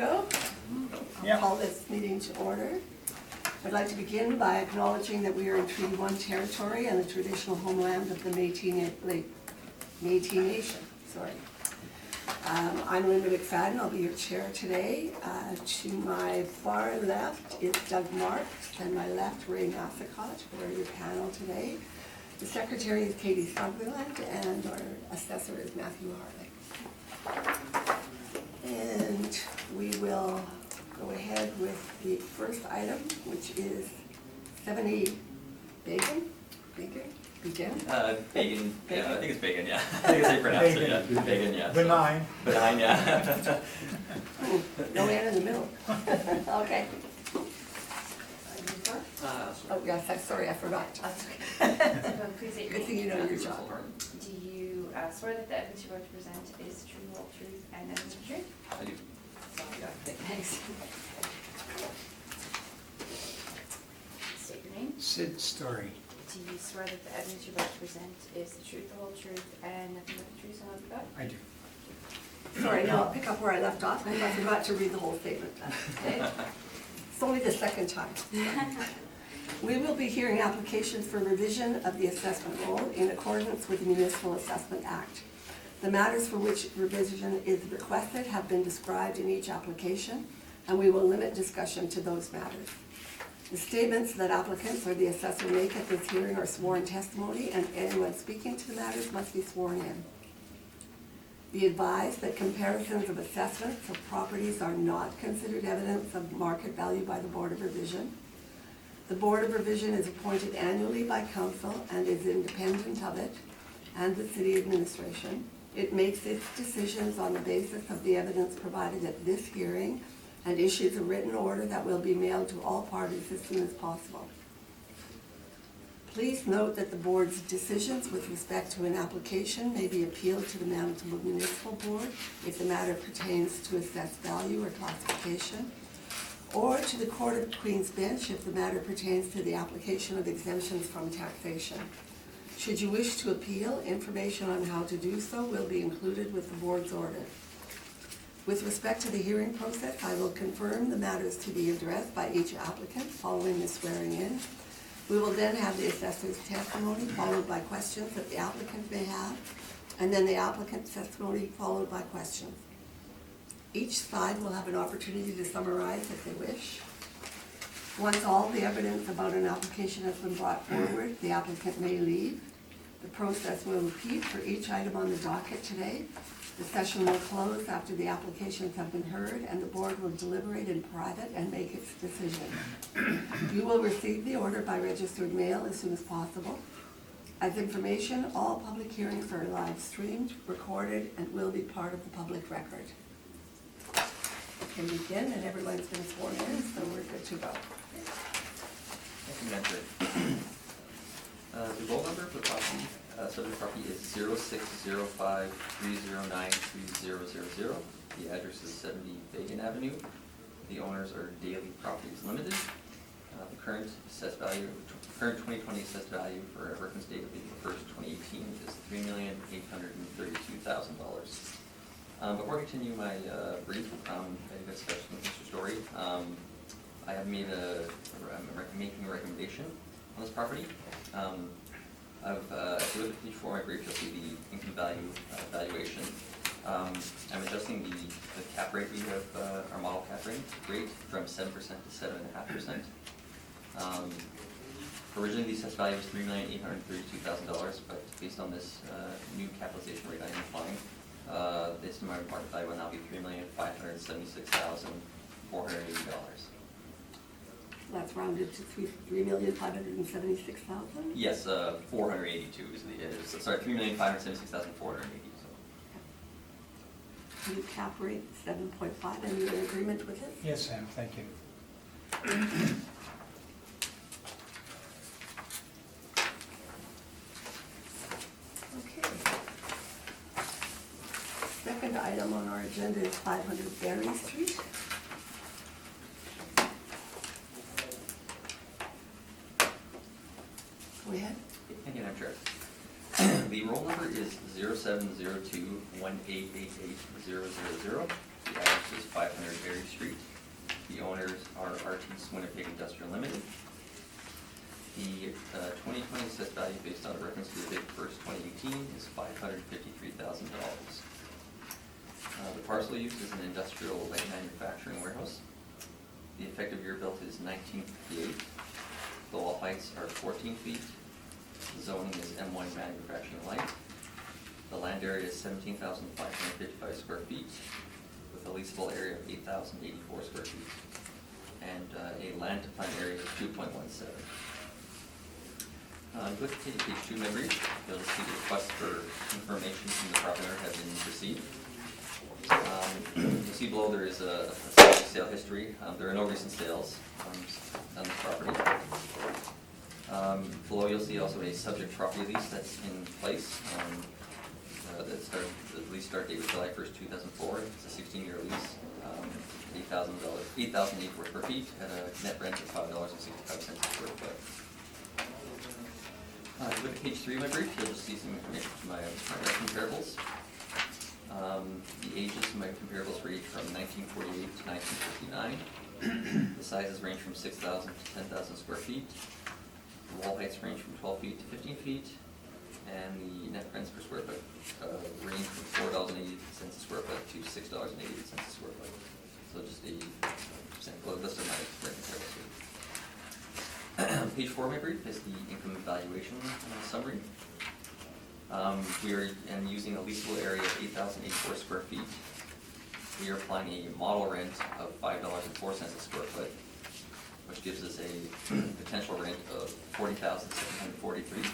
go. Yeah. I'll call this meeting to order. I'd like to begin by acknowledging that we are in Treaty 1 territory and the traditional homeland of the Métis Nation. I'm Linda McFadden. I'll be your chair today. To my far left is Doug Marks, and my left, Ray Massacott, who are your panel today. The secretary is Katie Sutherland, and our assessor is Matthew Harley. And we will go ahead with the first item, which is 70 Bacon. Bacon, yeah, I think it's bacon, yeah. I think it's how you pronounce it, yeah. Bacon, yeah. Benign. Benign, yeah. Ooh, no N in the middle. Okay. Oh, yes, sorry, I forgot. That's okay. Please state your Good thing name. you know your job. Do you swear that the evidence you're about to present is true, whole truth, and nothing but the truth? I do. Yeah. Thanks. State your name. Sid Story. Do you swear that the evidence you're about to present is the truth, the whole truth, and nothing but the truth, so help you God? I do. Sorry, no, I'll pick up where I left off, because I forgot to read the whole statement. Okay? It's only the second time. We will be hearing applications for revision of the assessment roll in accordance with the Municipal Assessment Act. The matters for which revision is requested have been described in each application, and we will limit discussion to those matters. The statements that applicants or the assessor make at this hearing are sworn testimony, and anyone speaking to the matters must be sworn in. Be advised that comparisons of assessments of properties are not considered evidence of market value by the Board of Revision. The Board of Revision is appointed annually by council and is independent of it and the city administration. It makes its decisions on the basis of the evidence provided at this hearing and issues a written order that will be mailed to all parties as soon as possible. Please note that the board's decisions with respect to an application may be appealed to the Manitoba Municipal Board if the matter pertains to assessed value or classification, or to the Court of Queen's Bench if the matter pertains to the application of exemptions from taxation. Should you wish to appeal, information on how to do so will be included with the board's order. With respect to the hearing process, I will confirm the matters to be addressed by each applicant following the swearing in. We will then have the assessor's testimony followed by questions that the applicant may have, and then the applicant's testimony followed by questions. Each side will have an opportunity to summarize if they wish. Once all the evidence about an application has been brought forward, the applicant may leave. The process will repeat for each item on the docket today. The session will close after the applications have been heard, and the board will deliberate in private and make its decision. You will receive the order by registered mail as soon as possible. As information, all public hearings are live streamed, recorded, and will be part of the public record. We can begin, and everyone's been sworn in, so we're good to go. Thank you, Madam Chair. The roll number for the property, subject property is 0605309300. The address is 70 Bacon Avenue. The owners are Daily Properties Limited. The current 2020 assessed value for a reference date of April 1st, 2018 is $3,832,000. Before I continue my brief discussion with Mr. Story, I have made I'm making a recommendation on this property. If you look before my brief, you'll see the income value valuation. I'm adjusting the cap rate we have, our model cap rate from 7% to 7.5%. Originally, the assessed value was $3,832,000, but based on this new capitalization rate I'm applying, the estimated market value will now be $3,576,480. That's rounded to $3,576,000? Yes, 482 is the, sorry, 3,576,480. New cap rate 7.5, and you're in agreement with it? Yes, Sam, thank you. Okay. Second item on our agenda is 500 Berry Street. Go ahead. Thank you, Madam Chair. The roll number is 070218888000. The address is 500 Berry Street. The owners are Artis Winnipeg Industrial Limited. The 2020 assessed value based on a reference to the date 1st, 2018 is $553,000. The parcel use is an industrial light manufacturing warehouse. The effective year built is 1958. The wall heights are 14 feet. The zoning is M1 manufacturing light. The land area is 17,555 square feet with a leasable area of 8,084 square feet and a land to plan area of 2.17. Go to page 2 of my brief. You'll see the request for information from the property owner has been received. You'll see below there is a sale history. There are no recent sales on this property. Below you'll see also a subject property lease that's in place. The lease start date was July 1st, 2004. It's a 16-year lease, $8,084 square feet at a net rent of $5.65 a square foot. Go to page 3 of my brief. You'll just see some information from my comparables. The ages of my comparables range from 1948 to 1959. The sizes range from 6,000 to 10,000 square feet. The wall heights range from 12 feet to 15 feet. And the net rents per square foot range from $4.80 a square foot to $6.88 a square foot. So just a sample list of my rent comparables here. Page 4 of my brief is the income evaluation summary. We are using a leasable area of 8,084 square feet. We are applying a model rent of $5.04 a square foot, which gives us a potential rent of $40,743.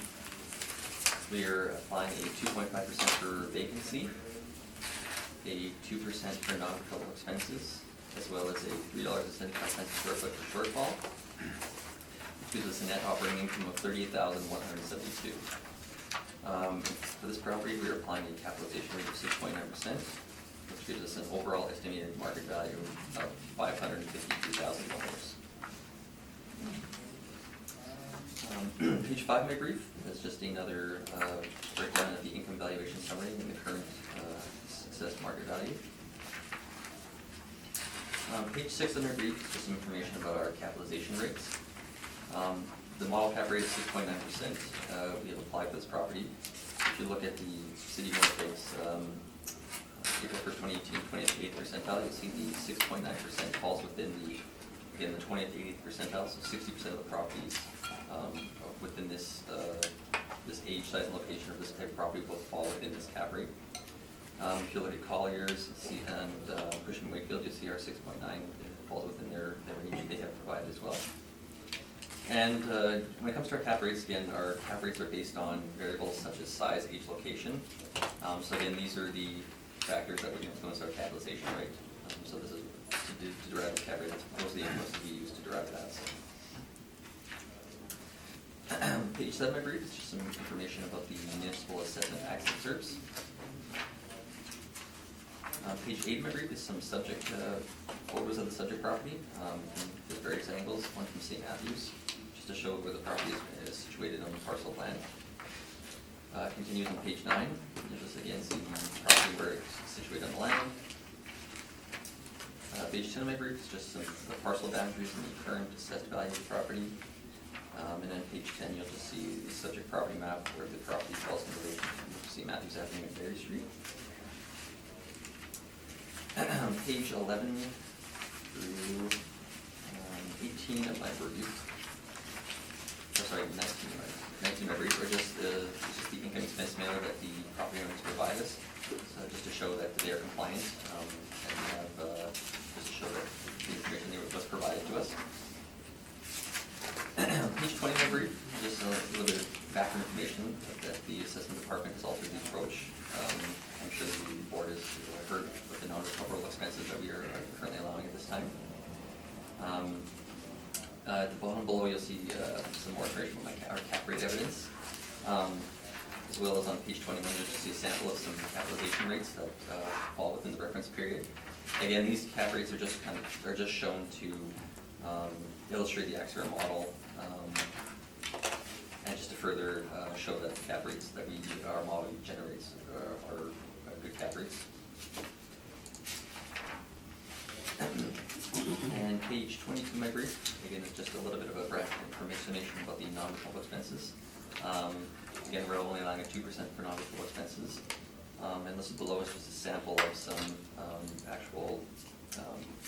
We are applying a 2.5% for vacancy, a 2% for non-controllable expenses, as well as a $3.75 a square foot for shortfall, which gives us a net operating income of $38,172. For this property, we are applying a capitalization rate of 6.9%, which gives us an overall estimated market value of $552,000. Page 5 of my brief is just another breakdown of the income valuation summary and the current assessed market value. Page 6 of my brief is just some information about our capitalization rates. The model cap rate is 6.9%. We have applied for this property. If you look at the City of Winnipeg's April 1st, 2018, 28th percentile, you'll see the 6.9% falls within the 20th to 80th percentile, so 60% of the properties within this age, size, and location of this type of property will fall within this cap rate. If you look at Colliers and Cushman Wakefield, you'll see our 6.9 falls within their range they have provided as well. And when it comes to our cap rates, again, our cap rates are based on variables such as size, age, location. So again, these are the factors that would influence our capitalization rate. So this is to derive the cap rate. That's mostly the inputs to be used to derive that. Page 7 of my brief is just some information about the municipal assessment excerpts. Page 8 of my brief is some subject photos of the subject property from various angles, one from St. Matthews, just to show where the property is situated on the parcel of land. Continues on page 9. You'll just again see the property where it's situated on the land. Page 10 of my brief is just some the parcel boundaries and the current assessed value of the property. And then page 10, you'll just see the subject property map where the property falls in relation to St. Matthews Avenue and Berry Street. Page 11 through 18 of my brief, 19 of my brief, are just the income expense mailer that the property owners provide us. So just to show that they are compliant, and we have just to show that the information was provided to us. Page 20 of my brief, just a little bit of background information that the assessment department has altered the approach. I'm sure the board has heard with the non-recoverable expenses that we are currently allowing at this time. At the bottom below, you'll see some more information on our cap rate evidence. As well as on page 21, you'll just see a sample of some capitalization rates that fall within the reference period. Again, these cap rates are just shown to illustrate the XR model, and just to further show that the cap rates that our model generates are good cap rates. page 22 of my brief, again, it's just a little bit of a breadth of information about the non-default expenses. Again, we're only allowing a 2% for non-default expenses. And listed below is just a sample of some actual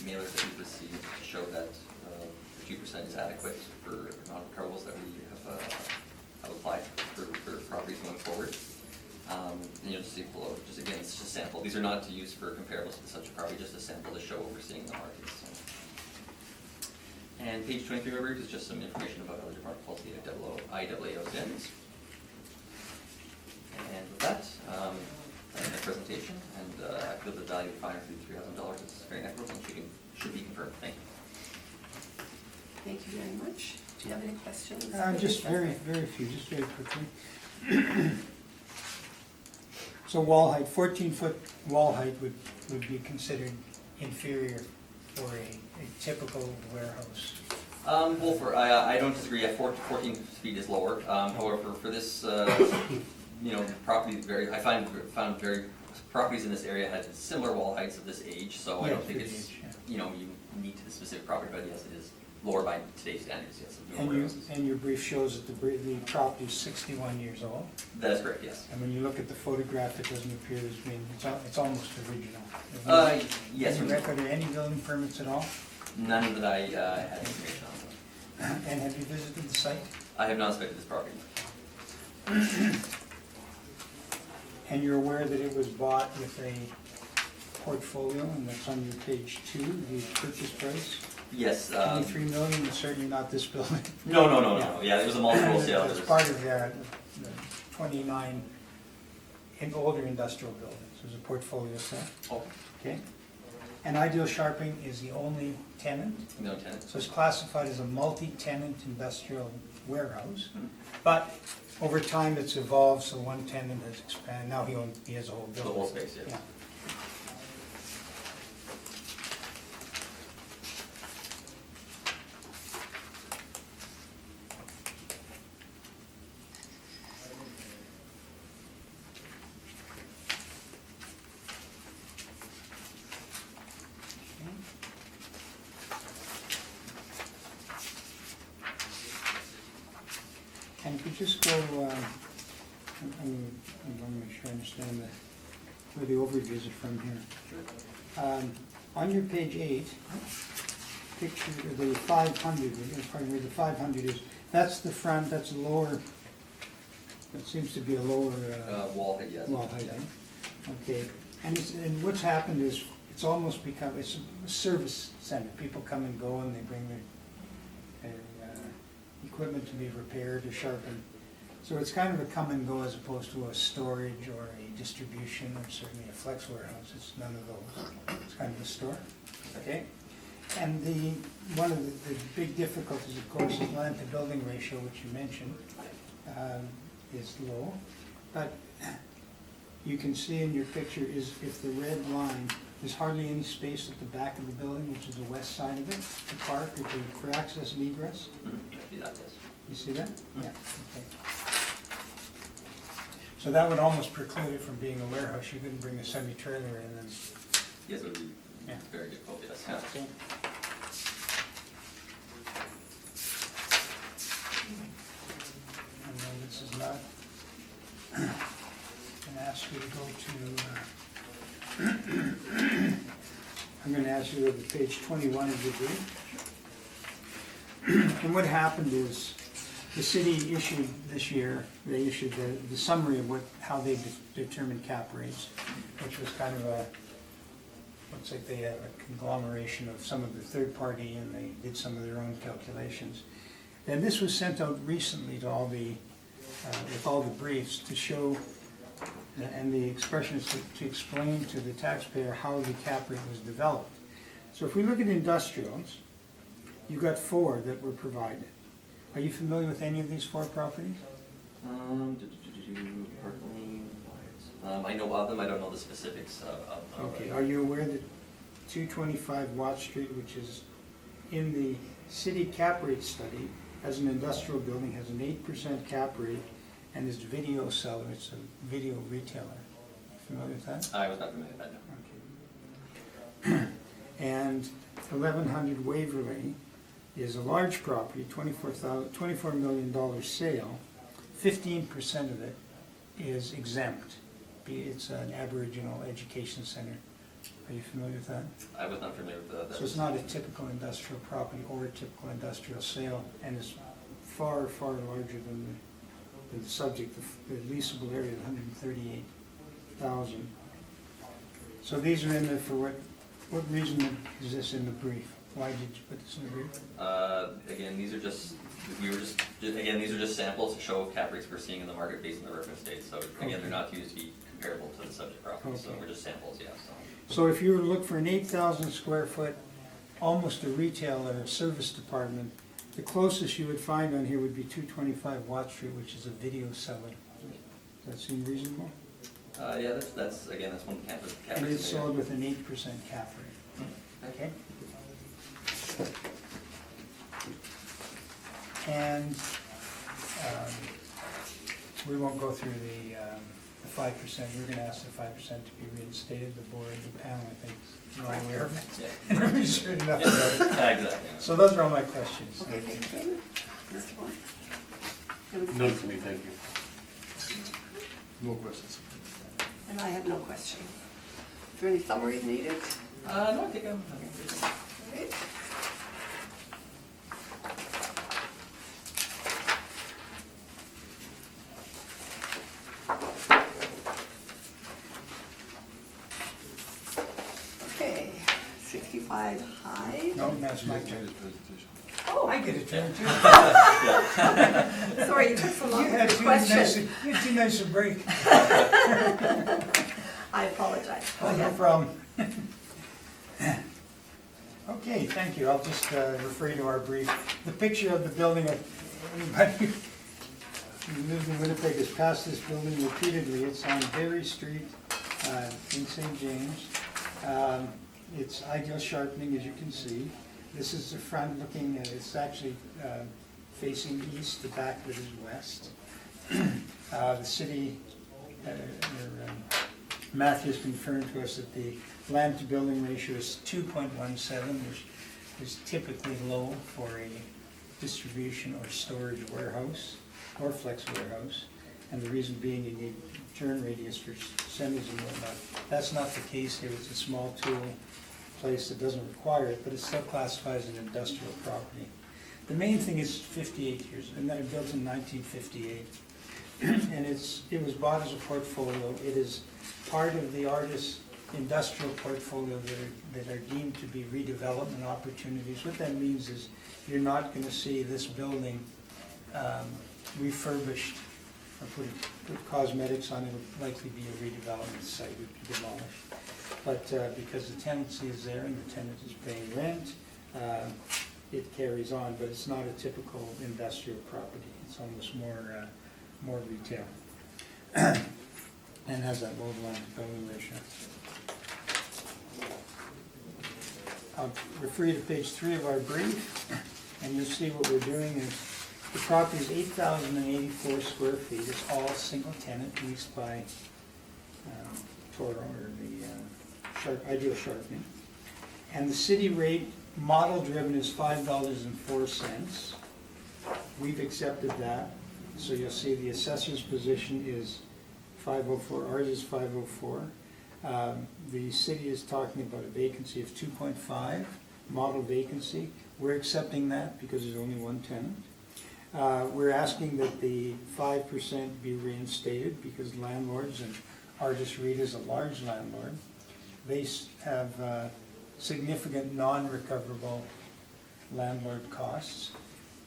mailers that we've received to show that the 2% is adequate for non-recoverables that we have applied for properties going forward. And you'll just see below, just again, it's just a sample. These are not to use for comparables to such a property, just a sample to show what we're seeing in the market. So. And page 23 of my brief is just some information about other department policy IAAO SINs. And with that, that's my presentation, and I feel the value of $533,000 is very equitable and should be confirmed. Thank you. Thank you very much. Do you have any questions? Just very few, just very quickly. So wall height, 14-foot wall height would be considered inferior for a typical warehouse. Well, I don't disagree. Yeah, 14 feet is lower. However, for this, property, I found properties in this area had similar wall heights of this age. So I don't think it's unique to the specific property, but yes, it is lower by today's standards. Yes. And your brief shows that the property is 61 years old. That is correct. Yes. And when you look at the photograph, it doesn't appear as being, it's almost original. Yes. Any record of any building permits at all? None that I had information on. And have you visited the site? I have not inspected this property. And you're aware that it was bought with a portfolio, and that's on your page 2, the purchase price? Yes. 23 million is certainly not this building. No. Yeah, it was a multiple sale. It's part of the 29 older industrial buildings. There's a portfolio set. Oh. Okay. And Ideal Sharping is the only tenant. No tenant. So it's classified as a multi-tenant industrial warehouse. But over time, it's evolved, so one tenant has expanded. Now he has a whole building. The whole space, yes. Yeah. And if you just go, I'm going to make sure I understand where the overviews are from here. On your page 8, picture the 500, pardon me, the 500 is, that's the front, that's a lower, that seems to be a lower Wall height, yes. wall height. Okay, and what's happened is it's almost become, it's a service center. People come and go and they bring their equipment to be repaired or sharpened. So it's kind of a come and go as opposed to a storage or a distribution or certainly a flex warehouse. It's none of those. It's kind of a store. Okay? And one of the big difficulties, of course, is land to building ratio, which you mentioned, is low. But you can see in your picture is if the red line, there's hardly any space at the back of the building, which is the west side of it, to park or for access and egress. You see that? Yeah. Okay. So that would almost preclude it from being a warehouse. You couldn't bring a semi-trailer in and. Yes, it would be very difficult, yes. Yeah. Okay. And then this is not, I'm going to ask you to go to, I'm going to ask you to go to page 21 of your brief. And what happened is, the city issued this year, they issued the summary of how they determined cap rates, which was kind of looks like they had a conglomeration of some of the third party and they did some of their own calculations. And this was sent out recently to all with all the briefs to show, and the expression is to explain to the taxpayer how the cap rate was developed. So if we look at industrials, you've got 4 that were provided. Are you familiar with any of these 4 properties? I know of them, I don't know the specifics of them. Okay, are you aware that 225 Watt Street, which is in the city cap rate study, as an industrial building, has an 8% cap rate, and is video seller, it's a video retailer. Familiar with that? I was not familiar with that, no. Okay. And 1100 Waverly is a large property, $24 million sale. 15% of it is exempt. It's an Aboriginal education center. Are you familiar with that? I was not familiar with that. So it's not a typical industrial property or a typical industrial sale, and is far, far larger than the subject, the leasable area, 138,000. So these are in there for what reason is this in the brief? Why did you put this in the brief? Again, these are just samples to show cap rates we're seeing in the market based on the reference date. So again, they're not used to be comparable to the subject property, so Okay. we're just samples, yeah, so. So if you were to look for an 8,000 square foot, almost a retail or a service department, the closest you would find on here would be 225 Watt Street, which is a video seller. Does that seem reasonable? Yeah, that's again, that's one of the cap And rates. it's sold with an 8% cap rate. Okay? And we won't go through the 5%. We're going to ask the 5% to be reinstated. The board, the panel, I think, is well aware of it. Yeah. And we're sure enough about it. Yeah, exactly. So those are all my questions. Okay, thank you. Mr. Moore? None for me, thank you. No questions. And I have no questions. Is there any summary needed? No, I think I'm Right. Okay, 65 High. No, that's my turn. Oh, I get a turn too. sorry, you took so long You for had the too nice, question. you had too nice a break. I apologize. Oh, no problem. Okay, thank you. I'll just refer you to our brief. The picture of the building, anybody who lives in Winnipeg has passed this building repeatedly. It's on Berry Street in St. James. It's ideal sharpening, as you can see. This is the front looking, it's actually facing east, the back of it is west. The city, Matthew's confirmed to us that the land to building ratio is 2.17, which is typically low for a distribution or storage warehouse or flex warehouse. And the reason being you need turn radius for semis and whatnot. That's not the case here. It's a small tool place that doesn't require it, but it still classifies as an industrial property. The main thing is 58 years, and that was built in 1958. And it was bought as a portfolio. It is part of the artist's industrial portfolio that are deemed to be redevelopment opportunities. What that means is you're not going to see this building refurbished or put cosmetics on it. It'll likely be a redevelopment site, would be demolished. But because the tenancy is there and the tenant is paying rent, it carries on, but it's not a typical industrial property. It's almost more retail. And has that low land to building ratio. I'll refer you to page 3 of our brief, and you'll see what we're doing is the property is 8,084 square feet. It's all single tenant leased by Toro, or the Ideal Sharpening. And the city rate model driven is $5.04. We've accepted that. So you'll see the assessor's position is 504, ours is 504. The city is talking about a vacancy of 2.5, model vacancy. We're accepting that because there's only one tenant. We're asking that the 5% be reinstated because landlords, and Artis Reed is a large landlord, they have significant non-recoverable landlord costs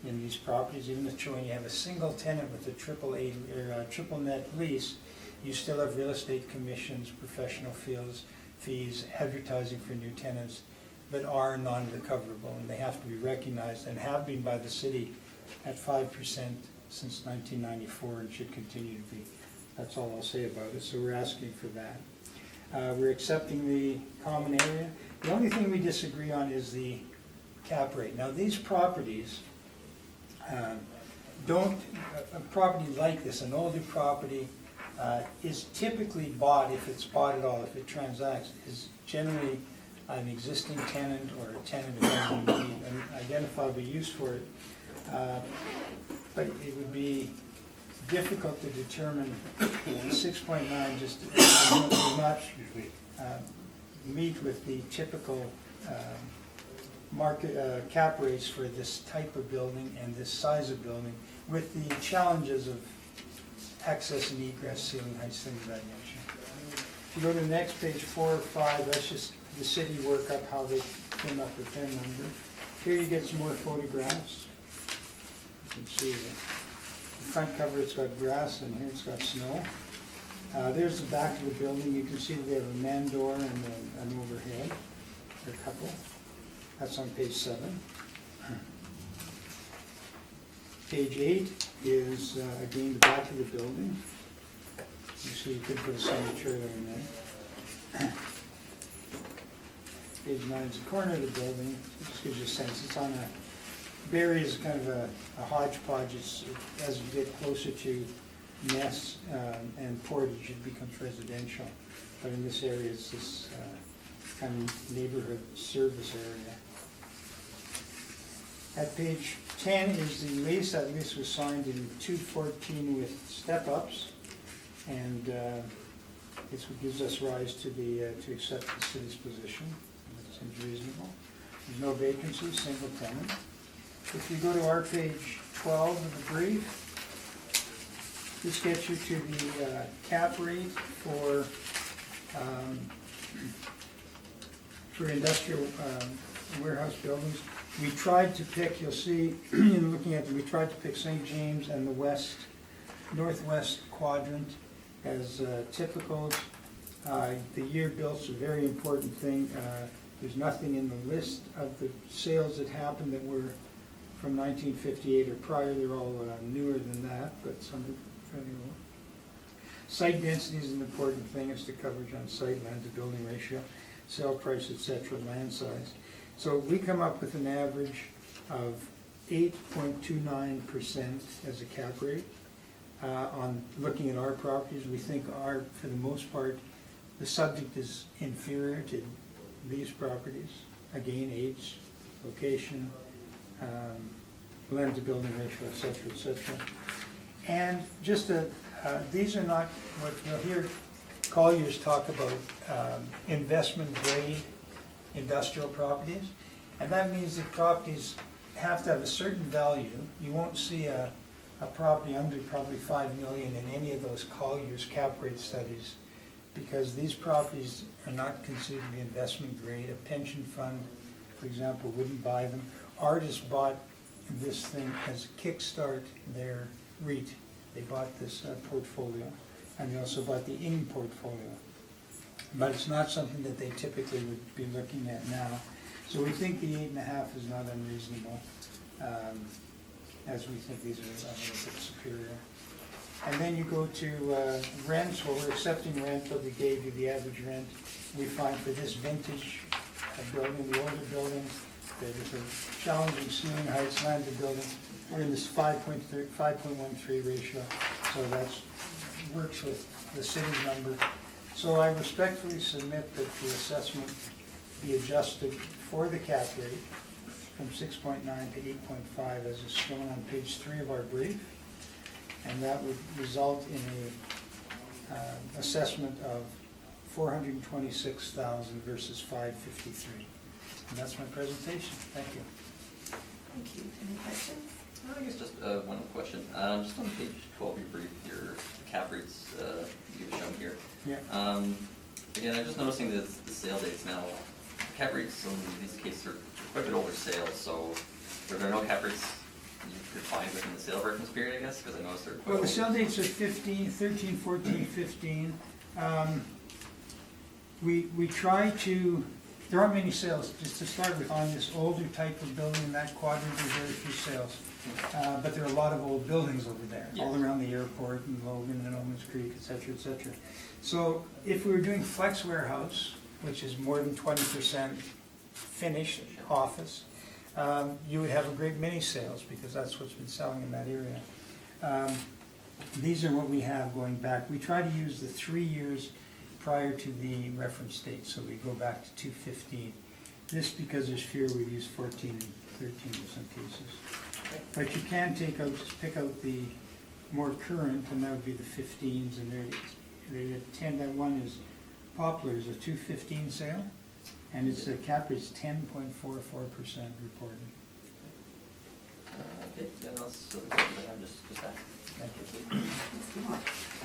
in these properties. Even if you have a single tenant with a triple net lease, you still have real estate commissions, professional fees, advertising for new tenants that are non-recoverable, and they have to be recognized and have been by the city at 5% since 1994 and should continue to be. That's all I'll say about it. So we're asking for that. We're accepting the common area. The only thing we disagree on is the cap rate. Now these properties a property like this, an older property, is typically bought, if it's bought at all, if it transacts, is generally an existing tenant or a tenant who has an identifiable use for it. But it would be difficult to determine 6.9 just does not meet with the typical market cap rates for this type of building and this size of building, with the challenges of access and egress, ceiling heights, things of that nature. If you go to the next page, 4 or 5, that's just the city work up how they came up with their number. Here you get some more photographs. You can see the front cover, it's got grass, and here it's got snow. There's the back of the building. You can see that they have a man door and an overhead, or a couple. That's on page 7. Page 8 is, again, the back of the building. You see you could put a semi trailer in there. Page 9 is the corner of the building. It just gives you a sense. It's on a, Barrie is kind of a hodgepodge. As you get closer to Ness and Portage, it becomes residential. But in this area, it's this kind of neighborhood service area. At page 10 is the lease. That lease was signed in 2014 with step-ups, and it's what gives us rise to to accept the city's position. That seems reasonable. There's no vacancy, single tenant. If you go to our page 12 of the brief, this gets you to the cap rate for industrial warehouse buildings. We tried to pick, you'll see in looking at it, we tried to pick St. James and the northwest quadrant as typical. The year built's a very important thing. There's nothing in the list of the sales that happened that were from 1958 or prior. They're all newer than that, but some are fairly old. Site density is an important thing. It's the coverage on site, land to building ratio, sale price, etc., land size. So we come up with an average of 8.29% as a cap rate. On looking at our properties, we think for the most part, the subject is inferior to these properties. Again, age, location, land to building ratio, etc., etc. And just these are not what you'll hear Colliers talk about investment grade industrial properties, and that means that properties have to have a certain value. You won't see a property under probably $5 million in any of those Colliers cap rate studies, because these properties are not considered to be investment grade. A pension fund, for example, wouldn't buy them. Artists bought this thing as a kickstart their REIT. They bought this portfolio, and they also bought the ING portfolio. But it's not something that they typically would be looking at now. So we think the 8.5 is not unreasonable, as we think these are a little bit superior. And then you go to rents. Well, we're accepting rent, but we gave you the average rent. We find for this vintage building, the older buildings, there's a challenging ceiling heights, land to building. We're in this 5.13 ratio, so that works with the city's number. So I respectfully submit that the assessment be adjusted for the cap rate from 6.9 to 8.5 as is shown on page 3 of our brief. And that would result in a assessment of $426,000 versus $553. And that's my presentation. Thank you. Thank you. Any questions? I guess just one question. Just on page 12 of your brief, your cap rates you've shown here. Yeah. Again, I'm just noticing that the sale dates now, cap rates in these cases are quite a bit older sales, so are there no cap rates you could find within the sale reference period, I guess? Because I noticed they're quite Well, the old. sale dates are 13, 14, 15. We try to, there aren't many sales, just to start with, on this older type of building in that quadrant, there's very few sales. But there are a lot of old buildings over there, all around the airport and Logan and Owens Creek, et cetera, et cetera. So if we were doing flex warehouse, which is more than 20% finished office, you would have a great many sales, because that's what's been selling in that area. These are what we have going back. We try to use the 3 years prior to the reference date, so we go back to 2/15. This, because there's fewer, we use 14 and 13 in some cases. But you can take out, just pick out the more current, and that would be the 15s, and they're 10, that one is Poplar is a 2/15 sale, and it's, the cap rate's 10.44% reported. Okay, yeah, no, so I have just that. Thank you. Mr. Moore?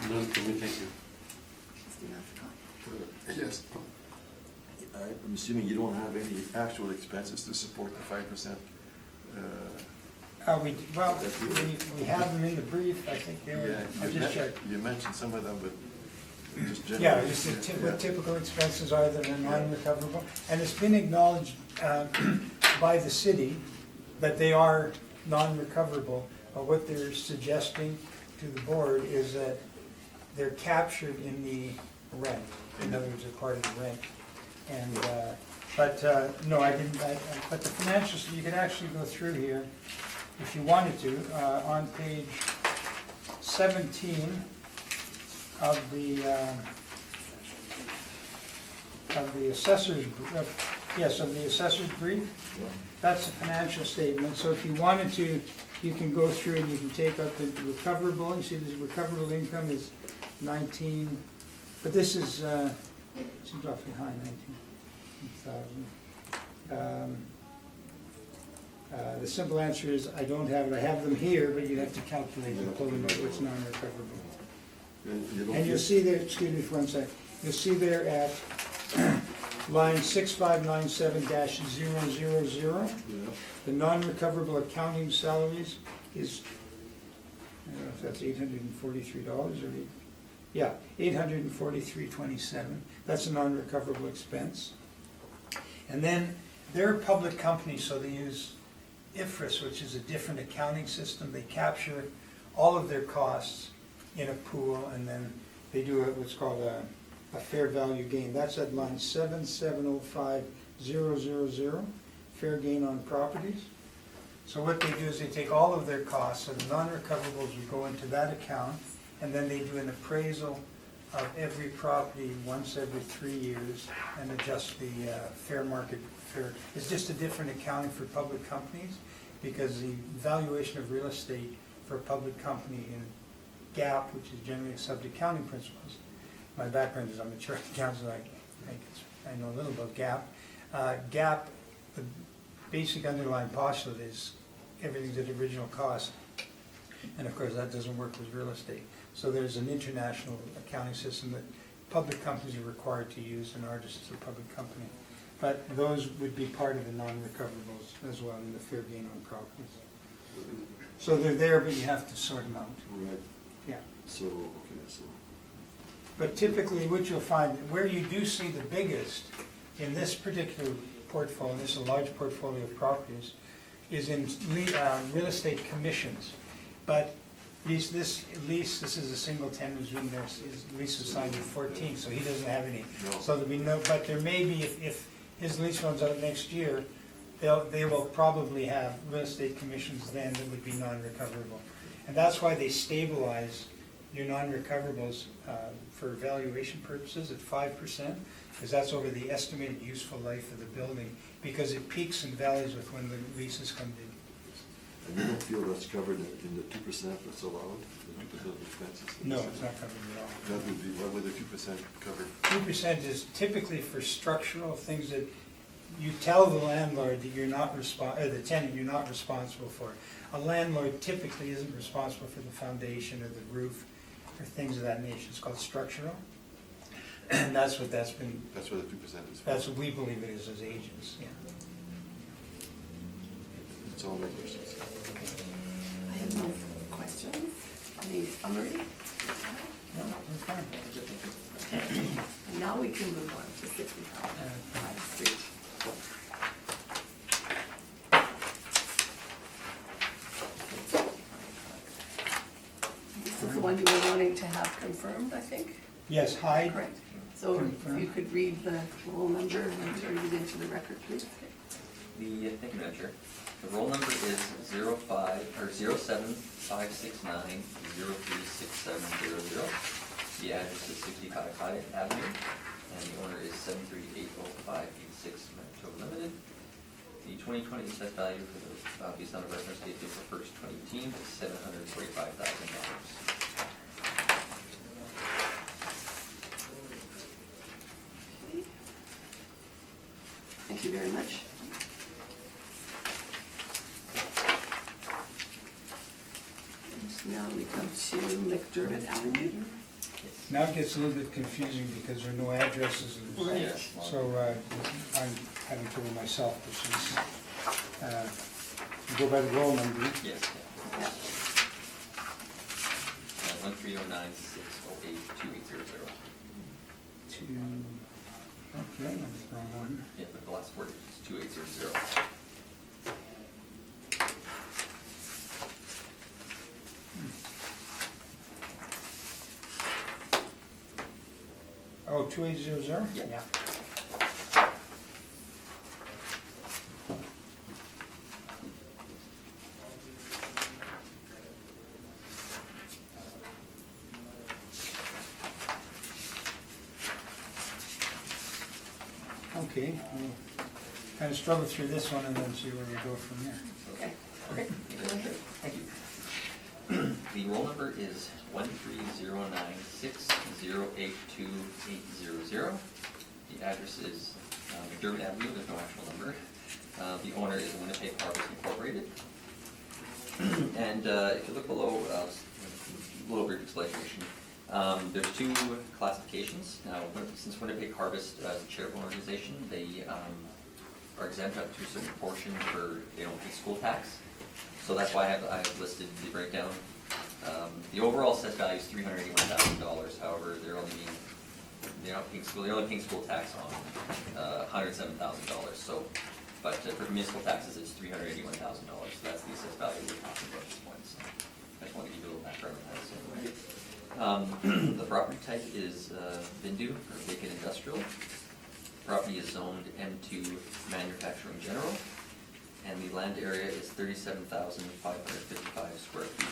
None for me, thank you. Mr. Maffei? Yes. I'm assuming you don't have any actual expenses to support the 5%? We have them in the brief, I think they were, I just checked. You mentioned some of them, but just generally. Yeah, just what typical expenses are that are non-recoverable. And it's been acknowledged by the city that they are non-recoverable. But what they're suggesting to the board is that they're captured in the rent. In other words, they're part of the rent. And, no, I didn't, but the financials, you could actually go through here if you wanted to, on page 17 of the assessor's, of the assessor's brief. That's the financial statement. So if you wanted to, you can go through and you can take out the recoverable. You see this recoverable income is 19, but this is, seems awfully high, 19,000. The simple answer is I don't have it. I have them here, but you'd have to calculate and pull them out what's non-recoverable. And you'll see there, excuse me for 1 sec, you'll see there at line 6597-000, the non-recoverable accounting salaries is, I don't know if that's $843 or, yeah, $843.27. That's a non-recoverable expense. And then they're a public company, so they use IFRS, which is a different accounting system. They capture all of their costs in a pool, and then they do what's called a fair value gain. That's at line 7705000, fair gain on properties. So what they do is they take all of their costs, so the non-recoverables will go into that account, and then they do an appraisal of every property once every 3 years and adjust the fair market fair. It's just a different accounting for public companies, because the valuation of real estate for a public company in GAAP, which is generally accepted accounting principles. My background is I'm a chartered accountant, I know a little about GAAP. GAAP, the basic underlying postulate is everything's at original cost. And of course, that doesn't work with real estate. So there's an international accounting system that public companies are required to use, and ours is a public company. But those would be part of the non-recoverables as well in the fair gain on properties. So they're there, but you have to sort them out. Right, Yeah. so, okay, so. But typically what you'll find, where you do see the biggest in this particular portfolio, this is a large portfolio of properties, is in real estate commissions. But this lease, this is a single tenant who's been there, his lease was signed in 14, so he doesn't have any. No. So there'll be no, but there may be, if his lease runs out next year, they will probably have real estate commissions then that would be non-recoverable. And that's why they stabilize your non-recoverables for valuation purposes at 5%, because that's over the estimated useful life of the building, because it peaks and valleys with when the leases come due. And you don't feel that's covered in the 2% that's allowed, the 2% of expenses? No, it's not covered at all. That would be, what would the 2% cover? 2% is typically for structural things that you tell the landlord that you're not the tenant you're not responsible for. A landlord typically isn't responsible for the foundation or the roof or things of that nature. It's called structural. And that's what that's been, That's what the 2% is for? that's what we believe it is as agents, yeah. It's all my questions. I have no questions. Any summary? No, we're fine. And now we can move on to 60 High Street. This is the one you were wanting to have confirmed, I think? Yes, Hyde. Correct. So if Confirmed. you could read the roll number and turn it into the record, please. Thank you, Madam Chair. The roll number is 07569 036700. The address is 65 Hyatt Avenue, and the owner is 7380586 Manitoba Limited. The 2020 assessed value for the based on the reference date April 1st, 2018 is $745,000. Thank you very much. And now we come to McDermott Avenue. Now it gets a little bit confusing because there are no addresses. Right. Yes, well, So I'm having trouble myself, which is, you go by the roll number. yes, yeah. Yeah. 13096082800. Okay, I'm the wrong one. Yeah, but the last word is 2800. Oh, 2800? Yeah. Okay, we'll kind of struggle through this one and then see where we go from there. Okay. Okay. Thank you. The roll number is 13096082800. The address is McDermott Avenue, there's no actual number. The owner is Winnipeg Harvest Incorporated. And if you look below, a little brief explanation. There's two classifications. Now, since Winnipeg Harvest is a charitable organization, they are exempt up to a certain portion for, they don't pay school tax. So that's why I've listed the breakdown. The overall assessed value is $381,000. However, they're only paying school tax on $107,000. So, but for municipal taxes, it's $381,000. So that's the assessed value we're talking about at this point. So I just want to give you a little background on that. The property type is Bindu, or vacant industrial. Property is zoned M2 manufacturing general, and the land area is 37,555 square feet.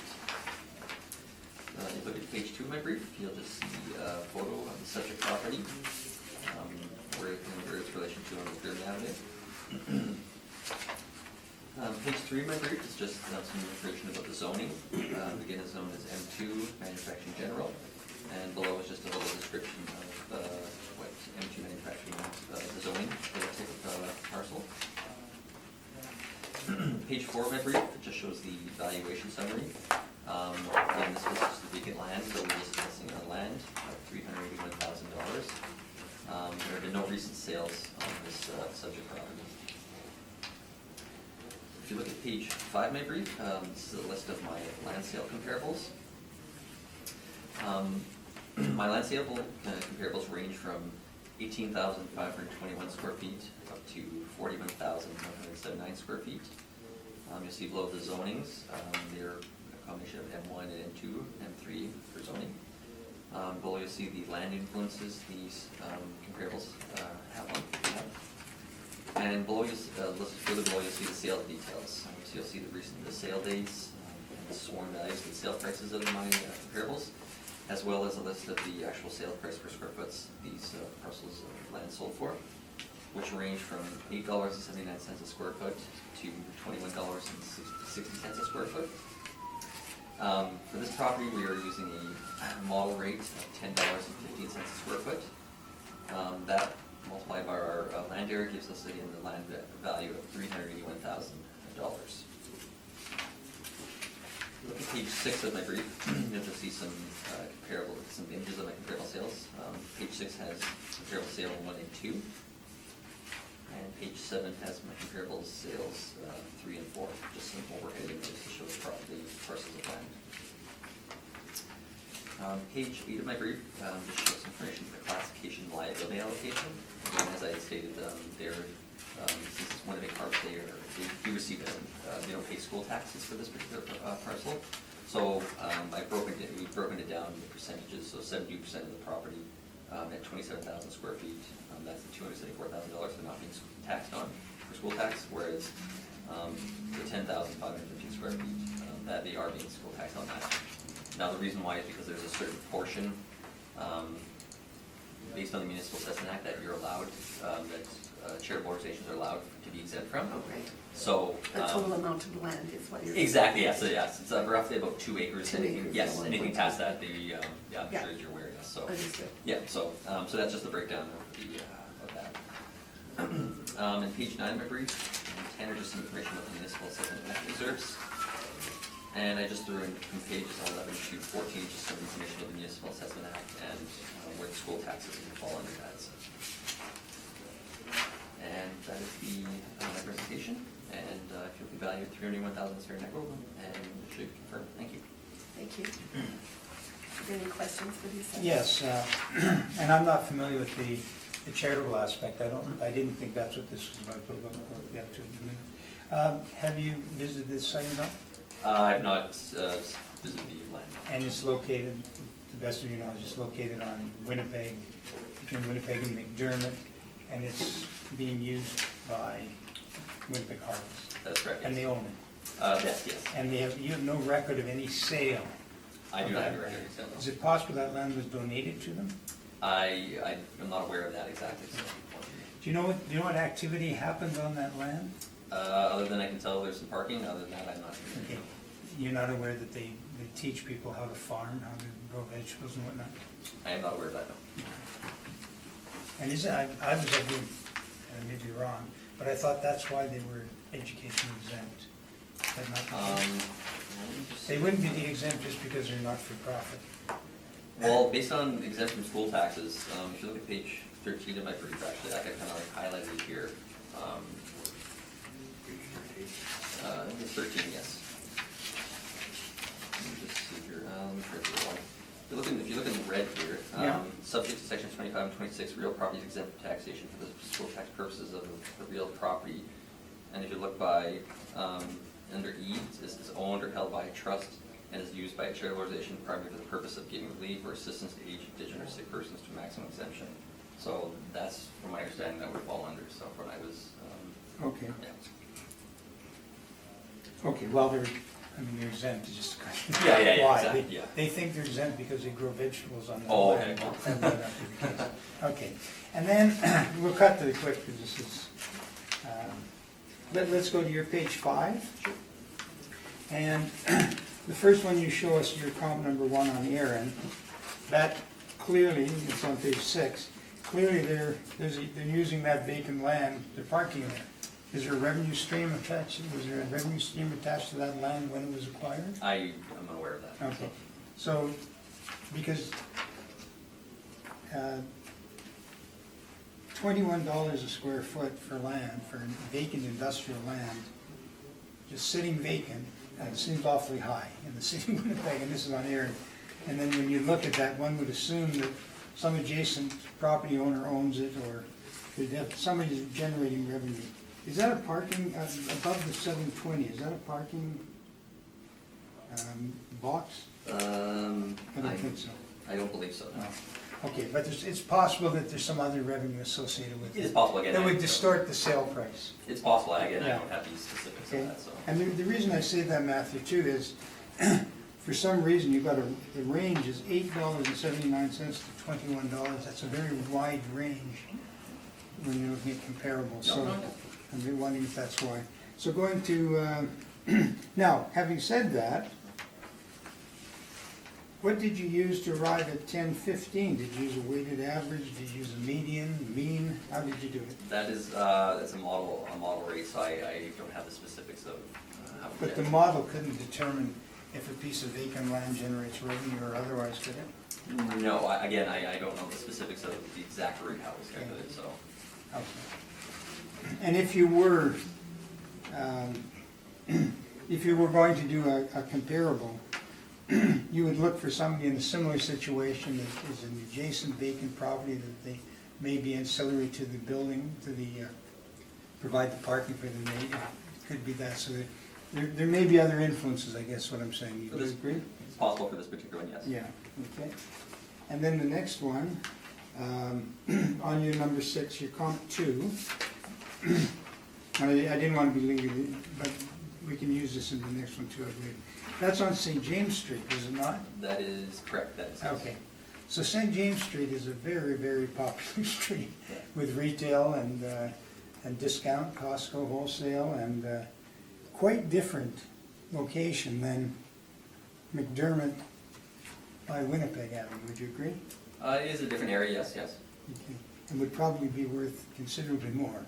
If you look at page 2 of my brief, you'll just see a photo of the subject property, where its relation to on McDermott Avenue. Page 3 of my brief is just some information about the zoning. Again, it's known as M2 manufacturing general, and below is just a little description of what M2 manufacturing the zoning for the type of parcel. Page 4 of my brief just shows the valuation summary. Again, this was just the vacant land, so we're just listing our land of $381,000. There have been no recent sales on this subject property. If you look at page 5 of my brief, this is a list of my land sale comparables. My land sale comparables range from 18,521 square feet up to 41,179 square feet. You'll see below the zonings, they're a combination of M1 and M2, M3 for zoning. Below you'll see the land influences these comparables have on. And below, further below, you'll see the sales details. So you'll see the sale dates, and the sworn values and sale prices of my comparables, as well as a list of the actual sale price per square foot these parcels of land sold for, which range from $8.79 a square foot to $21.60 a square foot. For this property, we are using a model rate of $10.15 a square foot. That multiplied by our land area gives us again the land value of $381,000. Look at page 6 of my brief. You'll just see some some images of my comparable sales. Page 6 has comparable sale 1 and 2, and page 7 has my comparable sales 3 and 4. Just some overhead images to show the property parcels of land. Page 8 of my brief just shows information for the classification liability allocation. Again, as I had stated, since it's Winnipeg Harvest, they do receive they don't pay school taxes for this particular parcel. So we've broken it down into percentages. So 72% of the property at 27,000 square feet, that's the $274,000 they're not being taxed on for school tax, whereas the 10,515 square feet that they are being school taxed on that. Now the reason why is because there's a certain portion based on the Municipal Assessment Act, that you're allowed, that charitable organizations are allowed to be exempt from. Oh, great. So. The total amount of land is what you're. Exactly, yeah, so yes, it's roughly about 2 acres. 2 Anything- acres, Yes, so anything 1.2. past that, yeah, I'm Yeah. sure as you're aware, yes, so. Understood. Yeah, so that's just the breakdown of that. In page 9 of my brief, Tanner just some information about the Municipal Assessment Act reserves. And I just threw in from pages 11 to 14, just some information of the Municipal Assessment Act and where the school taxes can fall under that. So. And that is my presentation. And if you'll be valued at $301,000 fair net road, and should confirm. Thank you. Thank you. Any questions for these? Yes, and I'm not familiar with the charitable aspect. I didn't think that's what this was about, but we'll get to it in a minute. Have you visited this site at all? I've not visited the land. And it's located, to the best of your knowledge, it's located on Winnipeg, between Winnipeg and McDermott, and it's being used by Winnipeg Harvest. That's correct. And Yes. they own it. Yes. And you have no record of any sale. I do of not have that a record land. of sale, no. Is it possible that land was donated to them? I am not aware of that exactly. So. Do you know what activity happened on that land? Other than I can tell there's some parking, other than that I'm not sure. Okay. You're not aware that they teach people how to farm, how to grow vegetables and whatnot? I am not aware of that, no. And I was of the, and I may be wrong, but I thought that's why they were education exempt. But not- They wouldn't be exempt just because they're not for profit. Well, based on exempt from school taxes, if you look at page 13 of my brief, actually, I kind of like highlighted it here. I think it's 13, yes. Let me just see here. Let me try to get one. If you look in the red here, Yeah. subject to section 25 and 26, real property is exempt from taxation for the school tax purposes of the real property. And if you look by under E, is owned or held by a trust and is used by a charitable organization primarily for the purpose of giving relief or assistance to aged, indigent, or sick persons to maximum exemption. So that's, from my understanding, that would fall under. So when I was, Okay. yeah. Okay, well, they're exempt, it's just a question. Yeah, Why? exactly, yeah. They think they're exempt because they grow vegetables on their Oh, land. okay. That might not be the case. Okay, and then, we'll cut to the quick, because this is, let's go to your page 5. And the first one you show us, your comp number 1 on Aaron, that clearly, it's on page 6, clearly they're using that vacant land, they're parking there. Is there a revenue stream attached, was there a revenue stream attached to that land when it was acquired? I am unaware of that. Okay, so, because $21 a square foot for land, for vacant industrial land, just sitting vacant, seems awfully high in the city of Winnipeg, and this is on Erin. And then when you look at that, one would assume that some adjacent property owner owns it, or somebody's generating revenue. Is that a parking, above the 720, is that a parking box? I don't think so. I don't believe so, no. No. Okay, but it's possible that there's some other revenue associated with It it. is possible, again. That would distort the sale price. It's possible, again, I Yeah. don't have these specifics Okay, on that, so. and the reason I say that, Matthew, too, is for some reason, you've got the range is $8.79 to $21. That's a very wide range when you're looking at comparables. So No. I'm wondering if that's why. So going to, now, having said that, what did you use to arrive at 1015? Did you use a weighted average? Did you use a median, mean? How did you do it? That is, that's a model rate, so I don't have the specifics of how. But the model couldn't determine if a piece of vacant land generates revenue or otherwise, could it? No, I don't know the specifics of the exact rate, how it's calculated, so. Okay. And if you were going to do a comparable, you would look for somebody in a similar situation that is an adjacent vacant property that they may be ancillary to the building, provide the parking for the maid. It could be that, so that there may be other influences, I guess what I'm saying. You For this- agree? It's possible for this particular one, yes. Yeah, okay. And then the next one, on your number 6, your comp 2. I didn't want to be legally, but we can use this in the next one too, I believe. That's on St. James Street, is it not? That is correct, that is. Okay. So St. James Street is a very, very popular street with retail and discount, Costco wholesale, and quite different location than McDermott by Winnipeg Avenue, would you agree? It is a different area, yes, yes. Okay. And would probably be worth considerably more.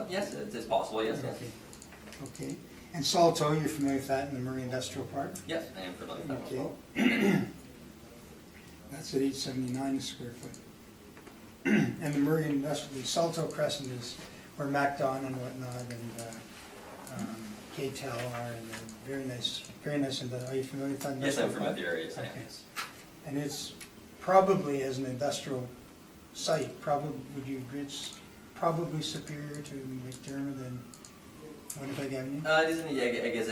Yes, it's possible, yes, yes. Okay. Okay. And Salto, you're familiar with that in the Murray Industrial Park? Yes, I am familiar with that as Okay. well. That's at 879 a square foot. And the Murray Industrial, the Salto Crescent is where MacDon and whatnot and K-Tel are, and they're very nice. And are you familiar with that? Yes, I'm industrial familiar with park? the area, yes, I am, Okay. yes. And it's probably, as an industrial site, probably, would you agree it's probably superior to McDermott and Winnipeg Avenue? It isn't, yeah, I guess,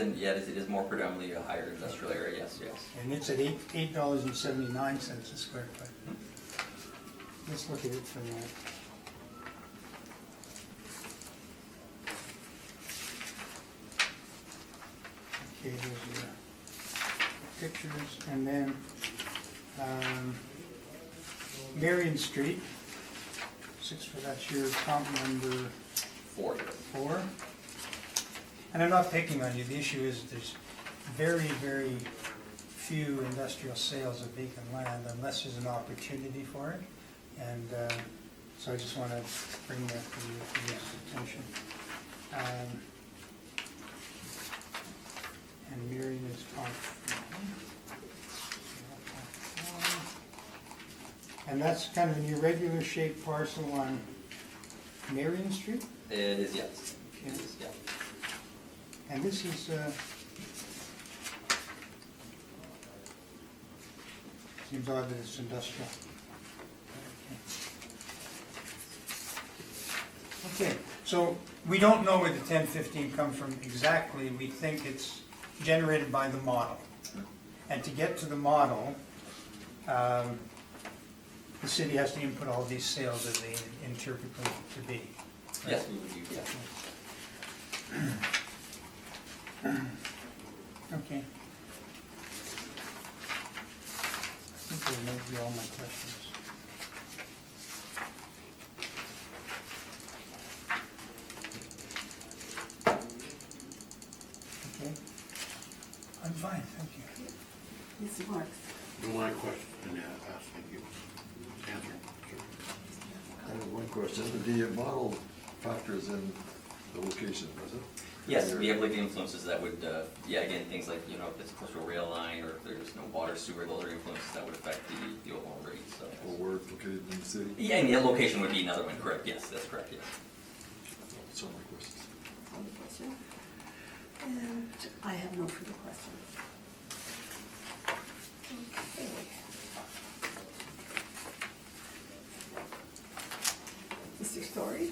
it is more predominantly a higher industrial area, yes, yes. And it's at $8.79 a square foot. Let's look at it from that. Okay, there's the pictures, and then Marion Street, that's your comp number 4. 4. And I'm not picking on you, the issue is there's very, very few industrial sales of vacant land unless there's an opportunity for it. And so I just want to bring that to your attention. And Marion is comp 4. And that's kind of an irregular shaped parcel on Marion Street? It is, yes. It Okay. is, yeah. And this is, seems odd that it's industrial. Okay, so we don't know where the 1015 comes from exactly. We think it's generated by the model. And to get to the model, the city has to input all these sales as they interpret them to be. Yes, we would use, yeah. Okay. I think those might be all my questions. Okay. I'm fine, thank you. Mr. Marks? No, my question, and yeah, pass, thank you. Answer. I have one question. The model factors in the location, does it? Yes, we have like influences that would, again, things like, if it's close to a rail line or if there's no water, sewer, those are influences that would affect the overall rate, so. Or where it's located in the city? Yeah, and the location would be another one, correct, yes, that's correct, yes. That's all my questions. Other question? And I have no further questions. Okay. Mr. Story?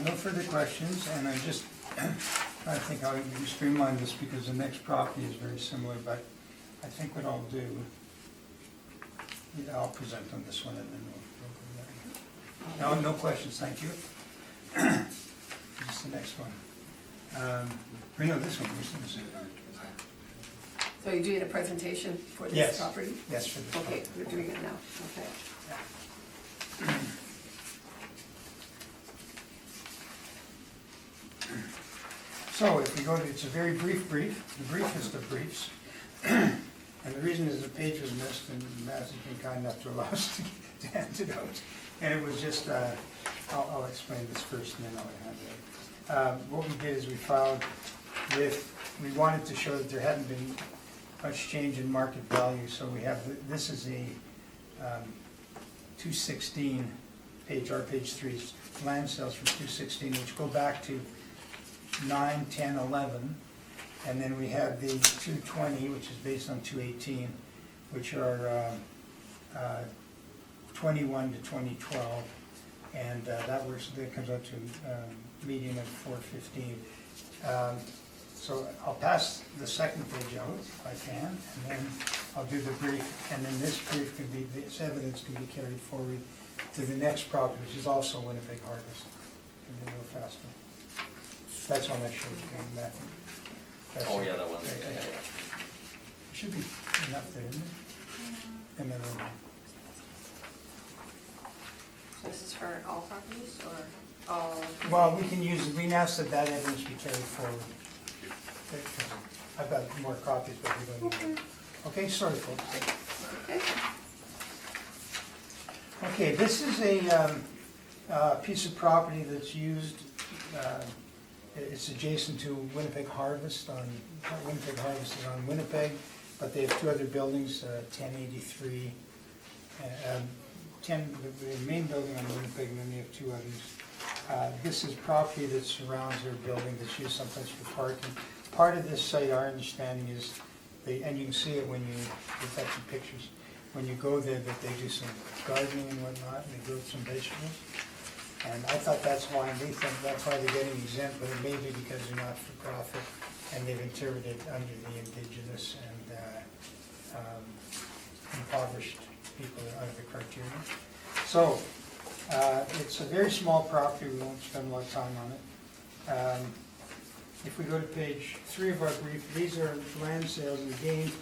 No further questions, and I just, I think how we can streamline this because the next property is very similar, but I think what I'll do, I'll present on this one and then we'll go from there. No questions, thank you. This is the next one. We know this one, So you're doing a presentation for this Yes. property? Yes, for this Okay, property. we're doing it now, okay. So if we go to, it's a very brief, the briefest of briefs. And the reason is the page was missed and Matt has been kind enough to allow us to hand it out. And it was just, I'll explain this first and then I'll hand it out. What we did is we filed we wanted to show that there hadn't been much change in market value. So we have, this is a 216 page, our page 3 land sales from 216, which go back to 9, 10, 11, and then we have the 220, which is based on 218, which are 21 to 2012, and that comes out to a median of 415. So I'll pass the second page out if I can, and then I'll do the brief, and then this brief can be, this evidence can be carried forward to the next property, which is also Winnipeg Harvest, and then go faster. That's one I showed you, Matthew. That's Oh, it. yeah, that one, Right, yeah. Should be enough there, isn't it? a minimum. So this is for all properties or all? Well, we can use, we asked that evidence be carried forward. I've got more copies, but we don't need them. Okay, sorry, folks. Okay. Okay, this is a piece of property that's used, it's adjacent to Winnipeg Harvest Winnipeg Harvest is on Winnipeg, but they have two other buildings, 1083, the main building on Winnipeg, and then they have two others. This is property that surrounds their building that's used sometimes for parking. Part of this site, our understanding is, and you can see it when we've got some pictures, when you go there, that they do some gardening and whatnot, and they grow some vegetables. And I thought that's why, and they think that's why they're getting exempt, but it may be because they're not for profit, and they've interpreted under the indigenous and impoverished people under the criteria. So, it's a very small property, we won't spend a lot of time on it. If we go to page 3 of our brief, these are land sales, and again,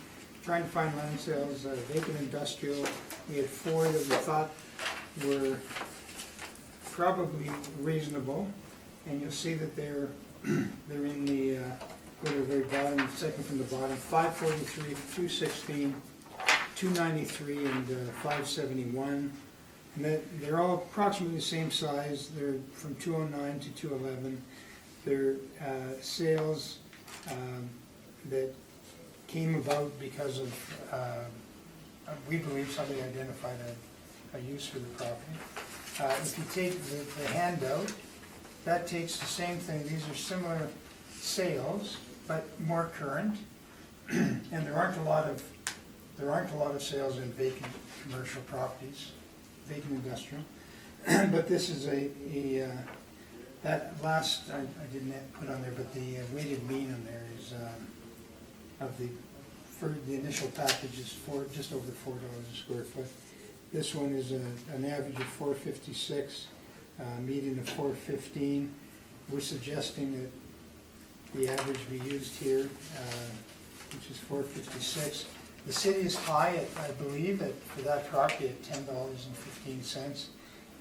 trying to find land sales, vacant industrial. We had 4 that we thought were probably reasonable, and you'll see that they're in the, go to the very bottom, second from the bottom, 543, 216, 293, and 571. And they're all approximately the same size. They're from 209 to 211. They're sales that came about because of, we believe somebody identified a use for the property. If you take the handout, that takes the same thing. These are similar sales, but more current. And there aren't a lot of sales in vacant commercial properties, vacant industrial. But this is that last, I didn't put on there, but the weighted mean on there is, for the initial package is just over $4 a square foot. This one is an average of $4.56, median of $4.15. We're suggesting that the average be used here, which is $4.56. The city is high, I believe, for that property at $10.15,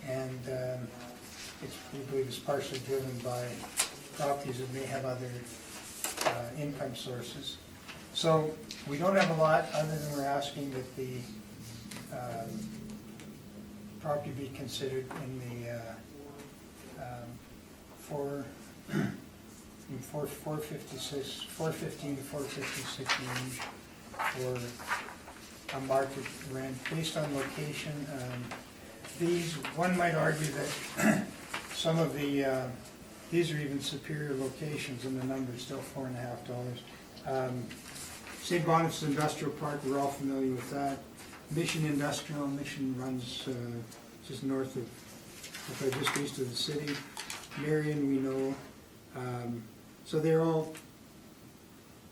and we believe it's partially driven by properties that may have other income sources. So we don't have a lot, other than we're asking that the property be considered in the 456, 415 to 456 range for a market rent based on location. One might argue that some of these are even superior locations, and the number is still $4.50. St. Boniface Industrial Park, we're all familiar with that. Mission Industrial, Mission runs just north of, just east of the city. Marion, we know. So they're all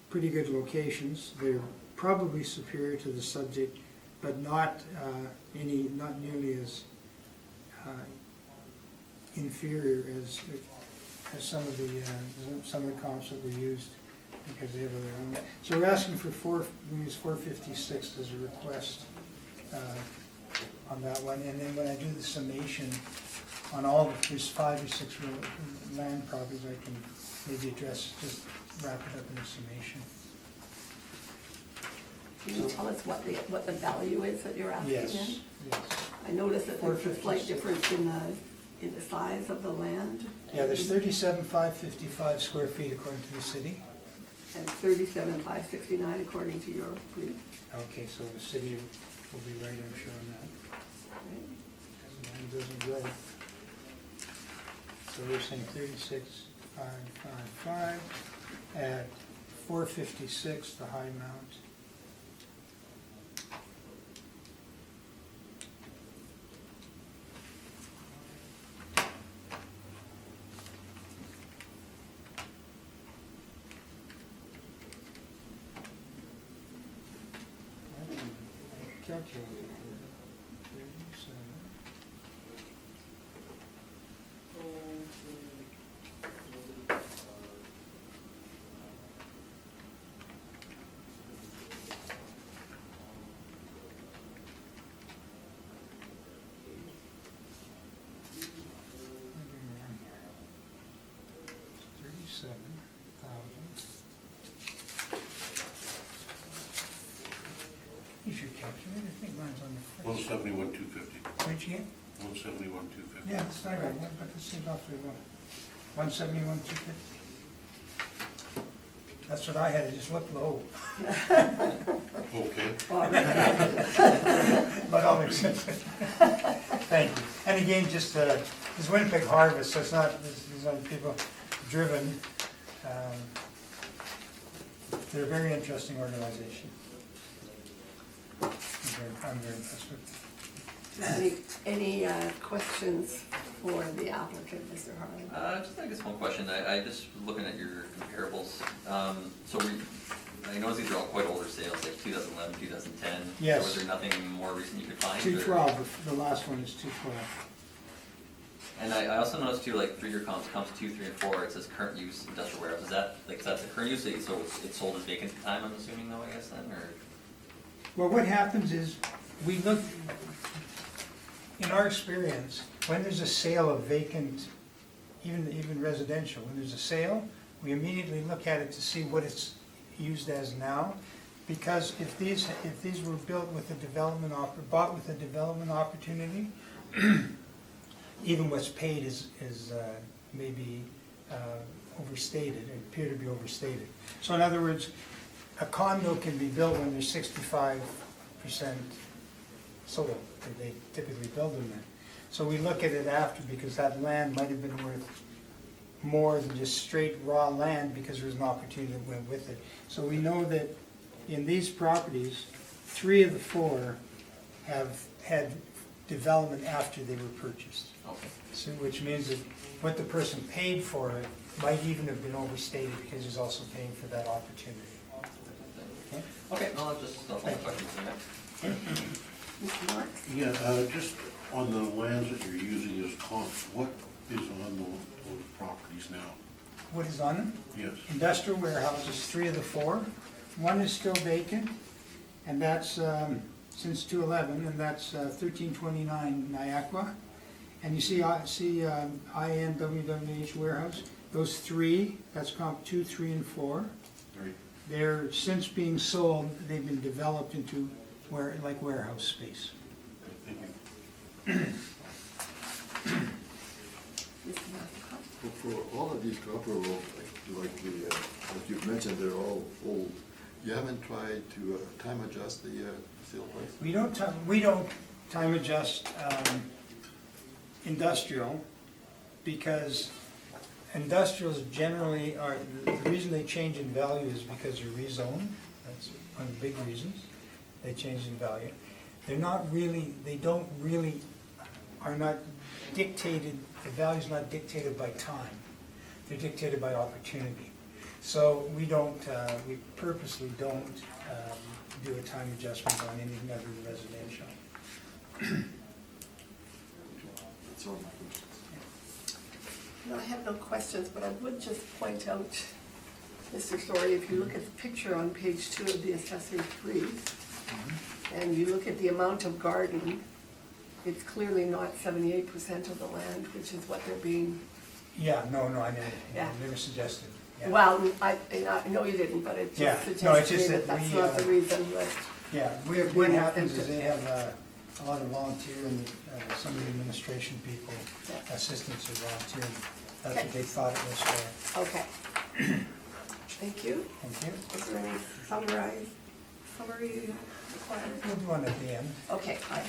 pretty good locations. They're probably superior to the subject, but not nearly as inferior as some of the comps that were used, because they have their own. So we're asking for we use 456 as a request on that one, and then when I do the summation on all there's 5 or 6 land properties, I can maybe just wrap it up in a summation. Can you tell us what the value is that you're asking Yes, then? yes. I noticed that there's a slight 456. difference in the size of the land. Yeah, there's 37,555 square feet according to the city. And 37,569 according to your brief. Okay, so the city will be right, I'm sure, on that. Right? Land doesn't grow. So we're saying 36,555 at 456, the high amount. Calculator here. 37. You should capture it, I think mine's on the first. 171,250. Where'd you get? 171,250. Yeah, that's not right, but this is off the one. 171,250. That's what I had, it just looked low. Okay. But I'll accept it. Thank you. And again, just, this Winnipeg Harvest, so it's not, these are people driven. They're a very interesting organization. I'm very impressed with Any questions for the applicant, Mr. Harlan? Just I guess one question, I just looking at your comparables, so I noticed these are all quite older sales, like 2011, 2010. Yes. So was there nothing more recent you could find? or- 212, the last one is 212. And I also noticed too, like 3-year comps 2, 3, and 4, it says current use industrial warehouse, is that, like, that's the current use, so it's sold as vacant at the time, I'm assuming though, I guess then, or? Well, what happens is, we look, in our experience, when there's a sale of vacant, even residential, when there's a sale, we immediately look at it to see what it's used as now. Because if these were built with a development, bought with a development opportunity, even what's paid is maybe overstated, it appear to be overstated. So in other words, a condo can be built when there's 65% sold. They typically build them then. So we look at it after, because that land might have been worth more than just straight raw land, because there's an opportunity that went with it. So we know that in these properties, 3 of the 4 have had development after they were purchased. Okay. So, which means that what the person paid for it might even have been overstated, because he's also paying for that opportunity. Okay? Okay, no, just all the questions in there. Mr. Mark? Yeah, just on the lands that you're using as comps, what is on those properties now? What is on them? Yes. Industrial warehouses, 3 of the 4. 1 is still vacant, and that's since 2011, and that's 1329 Niagara. And you see INWWH warehouse, those 3, that's comp 2, 3, and 4. Right. They're, since being sold, they've been developed into like warehouse space. Thank you. Mr. Matheson? For all of these comparables, like you've mentioned, they're all old. You haven't tried to time adjust the sale price? We don't time adjust industrial, because industrials generally are, the reason they change in value is because they're rezoned. That's one of the big reasons they change in value. They're not really, are not dictated, the value's not dictated by time. They're dictated by opportunity. So we purposely don't do a time adjustment on anything other than residential. That's all my questions. No, I have no questions, but I would just point out, Mr. Story, if you look at the picture on page 2 of the accessory 3, and you look at the amount of garden, it's clearly not 78% of the land, which is what they're being, Yeah, no, I Yeah. never suggested. Yeah. well, I know you didn't, but it Yeah. just No, it's suggests to me just that that that's we, not the reason, but, Yeah, what happens is they have a lot of volunteer, and some of the administration people, Yeah. assistants are volunteering. That's Okay. what they thought it was for. okay. Thank you. Thank you. Is there any summary required? We'll do one at the end. Okay, fine.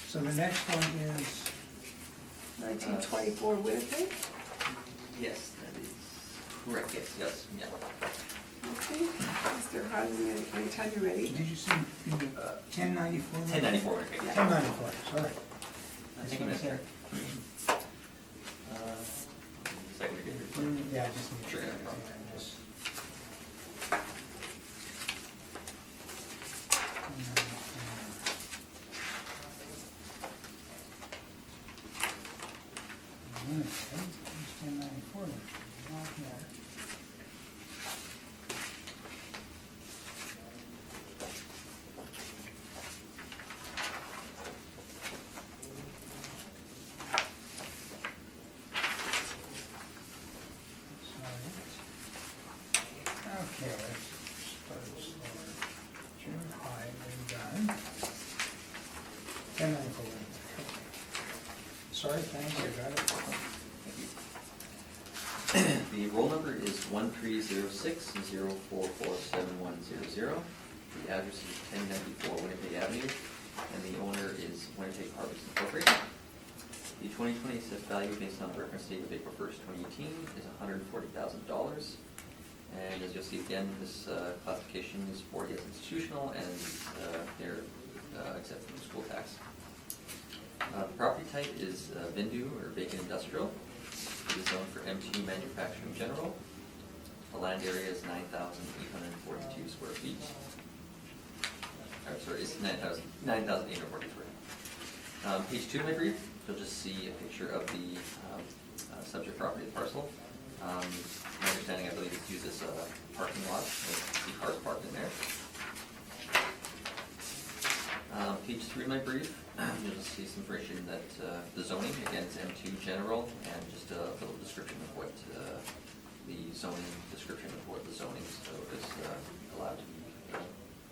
So the next one is, 1924 Winnipeg. Yes, that is correct, yes, yeah. Okay, Mr. Harlan, anytime you're ready. did you see 1094? 1094 Winnipeg, yeah. 1094, sorry. I think I missed there. Second degree. Yeah, I just need to. Sure, yeah, no problem. Just- Okay, it's 1094, not here. Sorry. The roll number is 1306044710. The address is 1094 Winnipeg Avenue, and the owner is Winnipeg Harvest Incorporated. The 2020 assessed value based on the reference date of April 1st, 2018 is $140,000. And as you'll see again, this classification is for as institutional, and they're exempt from school tax. The property type is Vindu, or vacant industrial. It is zoned for M2 manufacturing general. The land area is 9,842 square feet. Sorry, it's 9,840 square feet. Page 2 of my brief, you'll just see a picture of the subject property parcel. My understanding, I believe, it's used as a parking lot. The cars parked in there. Page 3 of my brief, you'll just see some information that the zoning, again, is M2 general, and just a little description of what the zoning is allowed to be,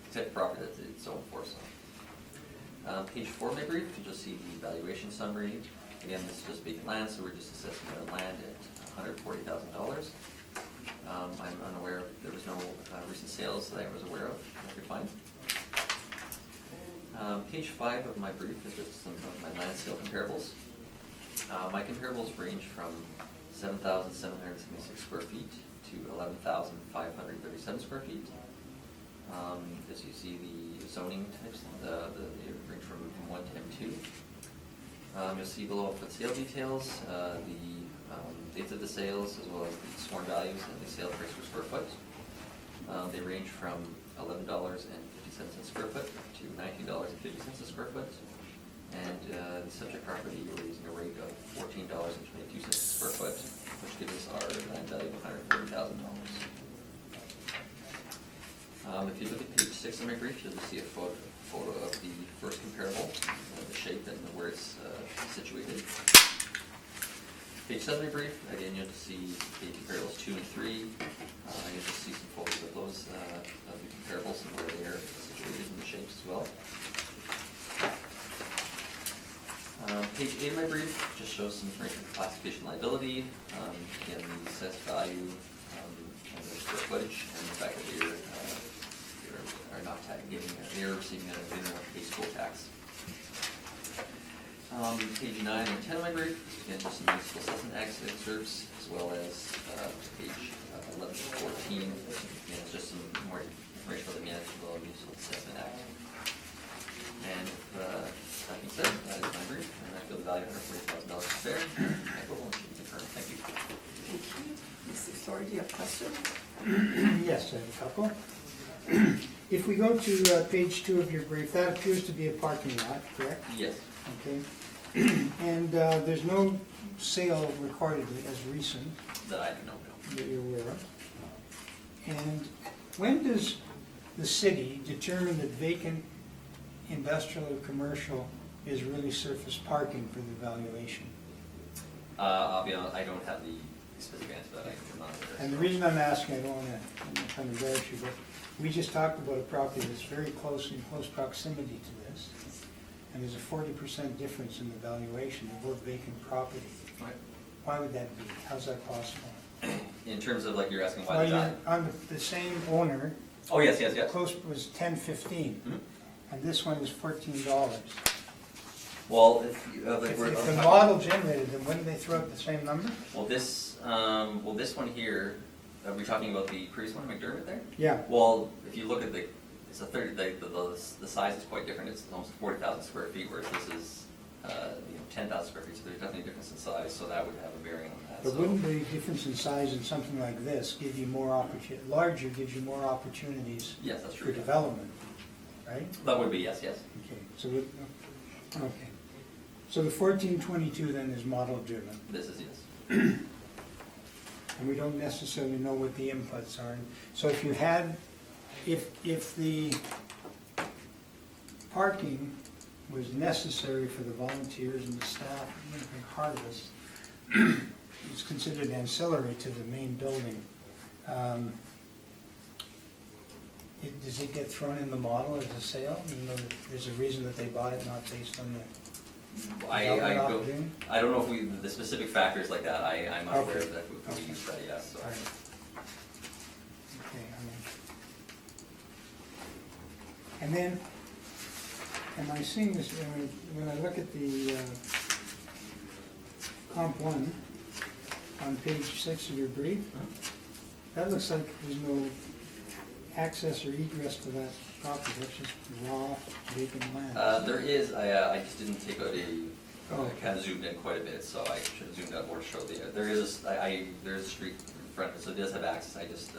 except property that it's zoned for. So. Page 4 of my brief, you'll just see the valuation summary. Again, this is just vacant land, so we're just assessing the land at $140,000. I'm unaware, there was no recent sales that I was aware of, I could find. Page 5 of my brief is just some of my land sale comparables. My comparables range from 7,776 square feet to 11,537 square feet. As you see, the zoning types, they range from 1 to M2. You'll see below for the sale details, the dates of the sales, as well as the sworn values and the sale price per square foot. They range from $11.50 a square foot to $19.50 a square foot. And the subject property, we're using a rate of $14.22 a square foot, which gives us our land value of $140,000. If you look at page 6 of my brief, you'll just see a photo of the first comparable, the shape and where it's situated. Page 7 of my brief, again, you'll just see the comparables 2 and 3. You'll just see some photos of those, of the comparables and where they are situated in the shapes as well. Page 8 of my brief just shows some information on classification liability, again, the assessed value, and the square footage, and the fact that they are not they're receiving a minimum pay school tax. Page 9 and 10 of my brief, again, just some municipal assessment excerpts, as well as page 11 to 14, again, it's just some more information about the Municipal Assessment Act. And that being said, that is my brief, and I feel the value of $140,000 is fair. I will confirm. Thank you. Thank you. Mr. Story, do you have questions? Yes, I have a couple. If we go to page 2 of your brief, that appears to be a parking lot, correct? Yes. Okay. And there's no sale recorded as recent That I know. that you're aware of. And when does the city determine that vacant industrial or commercial is really surface parking for the valuation? I'll be honest, I don't have the specific answer to that. I'm not aware. And the reason I'm asking, I'm not trying to embarrass you, but we just talked about a property that's very close, in close proximity to this, and there's a 40% difference in the valuation of both vacant property. Right. Why would that be? How's that possible? In terms of, like, you're asking why Well, they got. on the same owner, Oh, yes. close was $10.15, Mhm. and this one is $14. Well, if If the model generated them, wouldn't they throw out the same number? this one here, are we talking about the previous one, McDermott there? Yeah. Well, if you look at it's a 30, the size is quite different. It's almost 40,000 square feet, whereas this is, 10,000 square feet. So there's definitely a difference in size. So that would have a bearing on that. But So- wouldn't the difference in size in something like this give you more larger gives you more opportunities Yes, that's for true. development, right? That would be yes. Okay, so, okay. So the 1422 then is model driven, This is yes. and we don't necessarily know what the inputs are. So if you had, if the parking was necessary for the volunteers and the staff at Winnipeg Harvest, it's considered ancillary to the main building. Does it get thrown in the model as a sale, even though there's a reason that they bought it, not based on the I don't know if we, the specific factors like that, I'm unaware of that, we use that, yes, so. All right. Okay, and then, am I seeing this, when I look at the comp one on page 6 of your brief, that looks like there's no access or egress to that property, that's just raw vacant land. There is, I just didn't take out Oh. I kind of zoomed in quite a bit, so I should have zoomed out more to show there is, there's a street in front of it, so it does have access, I just,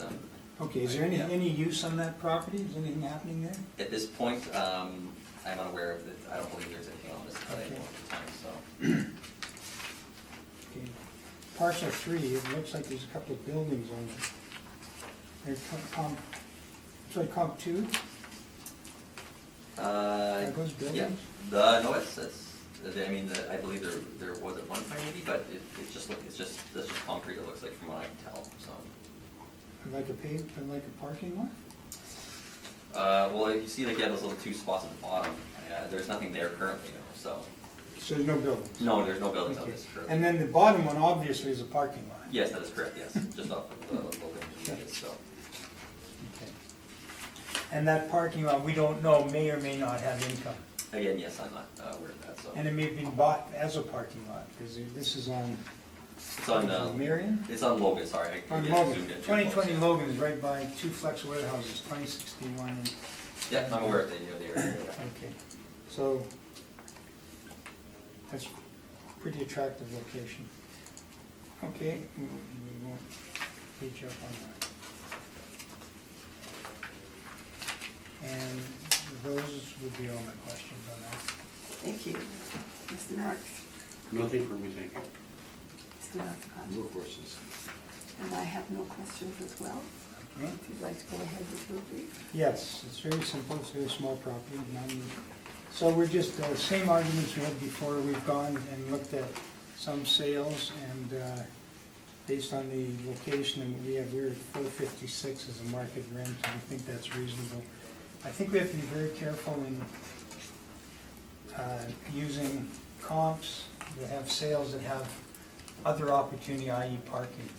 Okay, is there any use on that property? Is anything happening there? at this point, I'm unaware of it, I don't believe there's anything on this site Okay. at the time, so. Okay. Parcel 3, it looks like there's a couple of buildings on it. There's comp 2? Are those Yeah, buildings? no, I mean, I believe there was at one time maybe, but that's just concrete, it looks like from what I can tell, so. Like a parking lot? Well, you see like, yeah, those little 2 spots at the bottom, there's nothing there currently, so. So there's no buildings? No, there's no buildings on Okay. this currently. And then the bottom one obviously is a parking lot? Yes, that is correct, yes, just off of the local intermediate, so. Okay. And that parking lot, we don't know, may or may not have income? Again, yes, I'm not aware of that, so. And it may be bought as a parking lot, because this is on It's on, Marion? it's on Logan, sorry. I On zoomed Logan, in too 2020 close. Logan is right by 2 flex warehouses, 2061 and... Yeah, I'm aware of the area. Okay, so that's a pretty attractive location. Okay, we won't reach up on that. And those would be all my questions on that. Thank you. Mr. Marks? Nothing for me, thank you. Mr. Marks? No questions. And I have no questions as well. Okay. If you'd like to go ahead with your brief. Yes, it's very simple, it's a very small property. So we're just, same arguments we had before, we've gone and looked at some sales and based on the location, and we're at 456 as a market rent, and I think that's reasonable. I think we have to be very careful in using comps that have sales that have other opportunity, i.e. parking.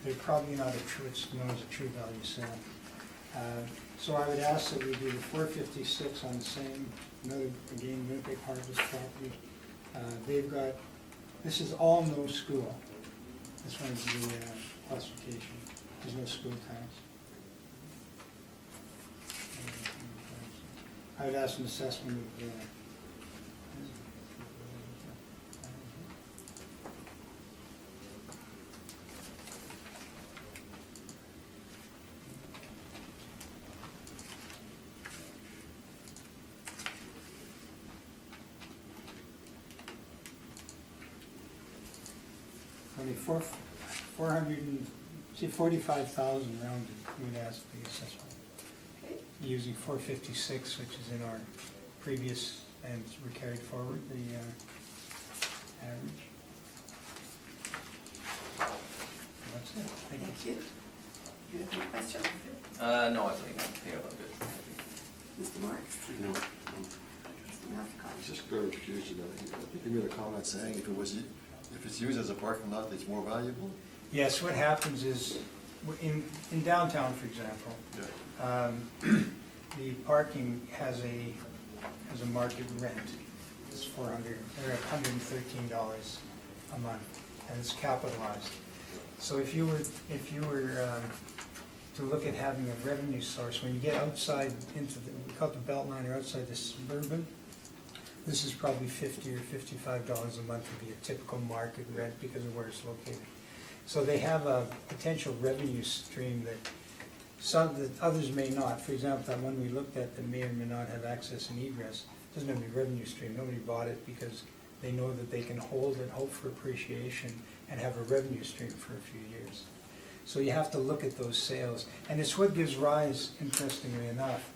They're probably not it's known as a true value sale. So I would ask that we do the 456 on the same, another, again, Winnipeg Harvest property. They've got, this is all no school. This one's the classification, there's no school tax. I would ask an assessment of only 45,000 rounded, we'd ask the assessment. Okay. Using 456, which is in our previous, and we carried forward the average. That's it. Thank you. Thank you. You have any questions? No, I think I'm good. Mr. Marks? No. Mr. Mathcon? Just clarification, I think you made a comment saying if it's used as a parking lot, it's more valuable? Yes, what happens is, in downtown, for example, Yeah. the parking has a market rent. It's $113 a month, and it's capitalized. So if you were to look at having a revenue source, when you get outside into we call it the Beltline, or outside the suburban, this is probably $50 or $55 a month would be a typical market rent because of where it's located. So they have a potential revenue stream that others may not. For example, that one we looked at that may or may not have access and egress doesn't have any revenue stream. Nobody bought it because they know that they can hold and hope for appreciation and have a revenue stream for a few years. So you have to look at those sales. And it's what gives rise, interestingly enough,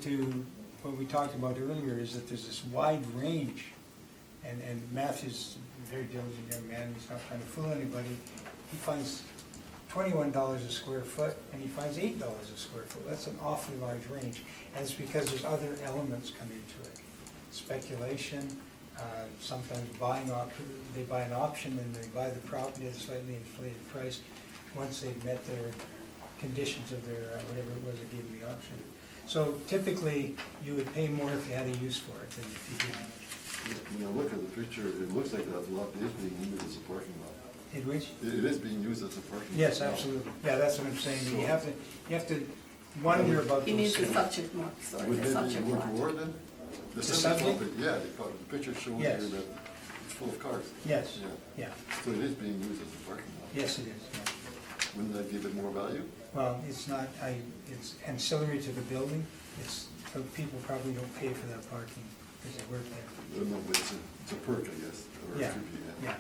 to what we talked about earlier, is that there's this wide range. And Matthew's a very diligent young man, he's not trying to fool anybody. He finds $21 a square foot, and he finds $8 a square foot. That's an awfully large range, and it's because there's other elements come into it. speculation, sometimes they buy an option and they buy the property at a slightly inflated price once they've met their conditions of their, whatever it was that gave them the option. So typically, you would pay more if you had a use for it than if you didn't. When I look at the picture, it looks like that lot is being used as a parking lot. It which? It is being used as a parking lot. Yes, absolutely. Yeah, that's what I'm saying. You have to wonder about He those needs the things. subject mark, sorry, Would the they be subject more line. toward then? The subject subject? topic, yeah, the picture shows Yes. here that it's full of cars. Yes, Yeah. yeah, So it is being used as a parking lot. yes, it is. Yeah. Wouldn't that give it more value? Well, it's not, it's ancillary to the building. So people probably don't pay for that parking because they work there. No, but it's a perk, I guess, or it Yeah, should be, yeah.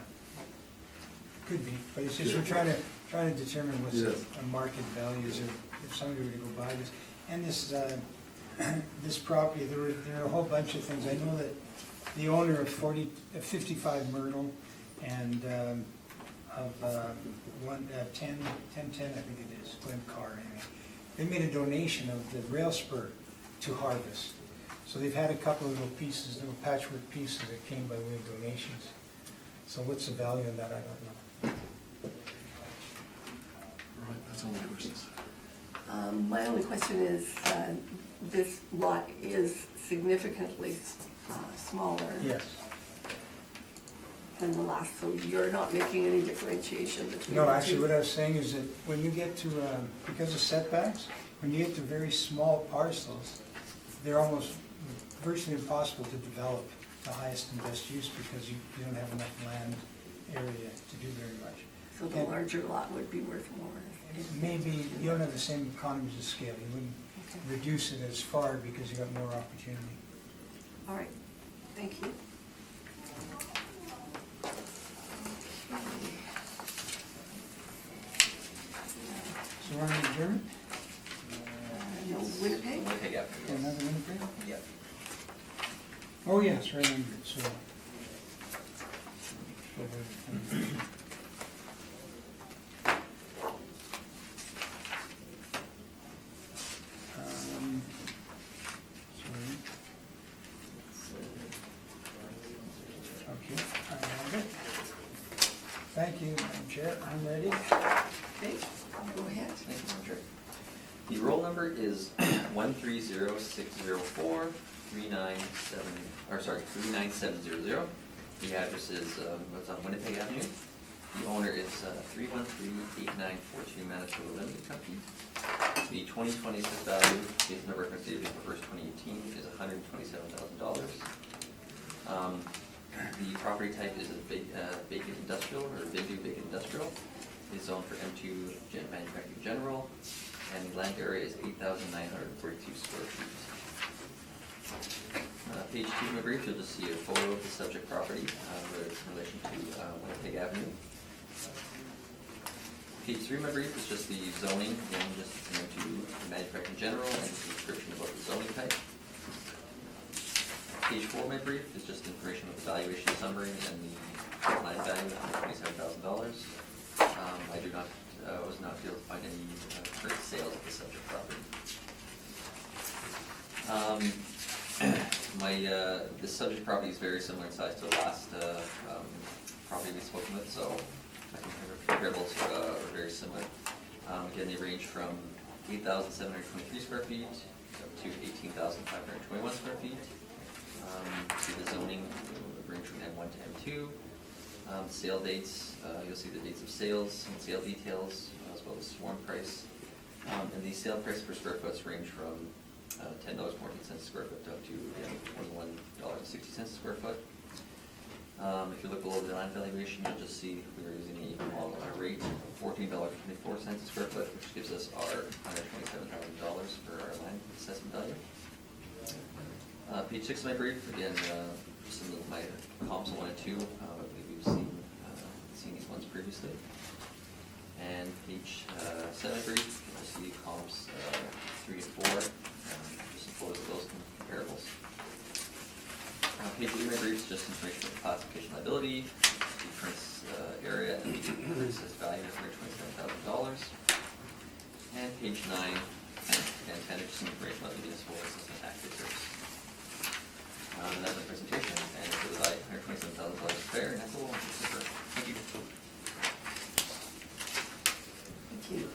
Could be, but it's just, we're trying to determine what's Yes. a market value, is if somebody were to go buy this. And this, this property, there are a whole bunch of things. I know that the owner of 55 Myrtle and of 1010, I think it is, Glen Carr, anyway. They made a donation of the rail spur to Harvest. So they've had a couple of little pieces, little patchwork pieces that came by way of donations. So what's the value of that, I don't know. All right, that's all my questions. My only question is, this lot is significantly smaller Yes. than the last, so you're not making any differentiation between the two? No, actually, what I was saying is that when you get to, because of setbacks, when you get to very small parcels, they're almost virtually impossible to develop the highest and best use because you don't have enough land area to do very much. So the larger lot would be worth more? Maybe you don't have the same economies of scale. You wouldn't Okay. reduce it as far because you got more opportunity. All right, thank you. So we're on adjournment? No, Winnipeg? Winnipeg Oh, Avenue. another Winnipeg? Yep. Oh, yes, right under it, so. Sorry. Okay, I have it. Thank you, Madam Chair, I'm ready. Okay, go ahead. Thank you, Madam Chair. The roll number is 130-604-397, or sorry, 39700. The address is, what's on Winnipeg Avenue. The owner is 313-8942 Manitoba Limited Company. The 2020 assessed value, based on the reference date of April 1st, 2018, is $127,000. The property type is a vacant industrial, or vacant industrial. It's zoned for M2 manufacturing general, and the land area is 8,942 square feet. Page 2 of my brief, you'll just see a photo of the subject property in relation to Winnipeg Avenue. Page 3 of my brief is just the zoning, again, just into the manufacturing general and just a description about the zoning type. Page 4 of my brief is just information about the valuation summary and the land value of $27,000. I do not, was not able to find any current sales of the subject property. This subject property is very similar in size to the last property we've spoken with, so I think the comparables are very similar. Again, they range from 8,723 square feet up to 18,521 square feet. To the zoning, range from M1 to M2. Sale dates, you'll see the dates of sales and sale details, as well as sworn price. And the sale price per square foot range from $10.14 a square foot up to $21.60 a square foot. If you look below the land valuation, you'll just see we are using a model rate of $14.24 a square foot, which gives us our $127,000 for our land assessment value. Page 6 of my brief, again, some of my comps 1 and 2, I believe we've seen these ones previously. And page 7 brief, you'll see comps 3 and 4, just some photos of those comparables. Page 8 of my brief is just information about classification liability, the prince area, and the assessed value of $127,000. And page 9 and 10 are just some information about the municipal assessment act reserves. And that's my presentation, and it was $127,000 fair, and that's a little super. Thank you. Thank you.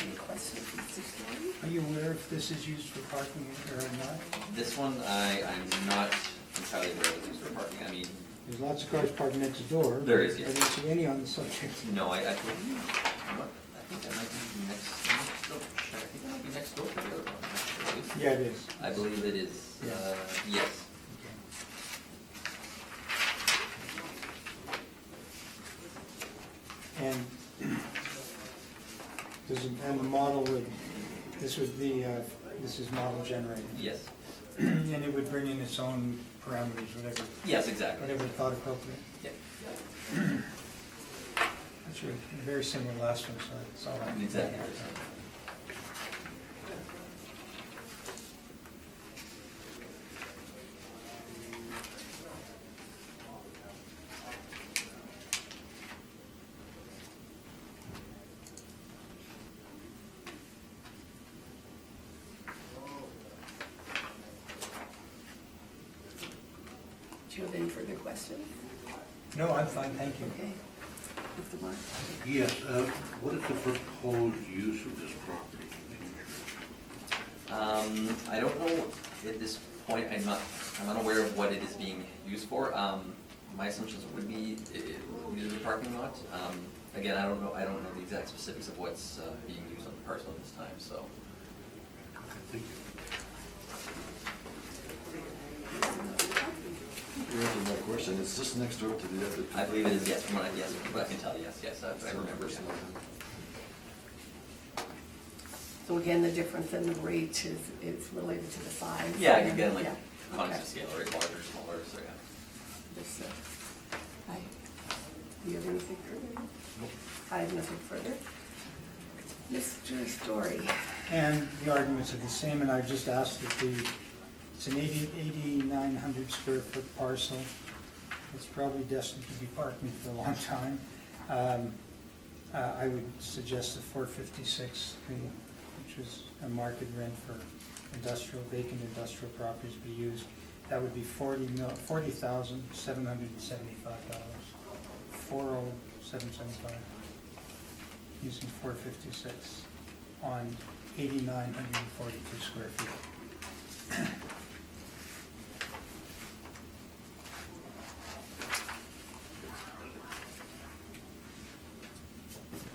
Any questions, Mr. Story? Are you aware if this is used for parking or not? This one, I'm not entirely aware of these for parking. I mean, There's lots of cars parked next door. There is, yes. I don't see any on the subject. no, I believe, I think that might be next door. I think that might be next door to the other one. Actually. Yeah, it is. I believe it is, yes. And and the model would, this would be, this is model generated. Yes. And it would bring in its own parameters, whatever, Yes, exactly. whatever it thought appropriate. Yep. That's very similar to last one, so it's all right. Exactly. Do you have any further questions? No, I'm fine, thank you. Okay. Mr. Mark? Yes, what is the proposed use of this property? I don't know at this point, I'm unaware of what it is being used for. My assumptions would be it is a parking lot. Again, I don't know the exact specifics of what's being used on the parcel at this time, so. Okay, thank you. You answered my question, is this next door to the other? I believe it is, yes, from what I can tell, yes, I remember. So again, the difference in the rate is related to the size? Yeah, again, like Yeah, economies okay. of scale, right, larger, smaller, so yeah. Understood. Hi. Do you have anything further? I have nothing further. Mr. Story? And the arguments are the same, and I just asked that it's an 8,900 square foot parcel. It's probably destined to be parking for a long time. I would suggest the 456, which is a market rent for vacant industrial properties be used. That would be $40,775. 40775. Using 456 on 8,942 square feet.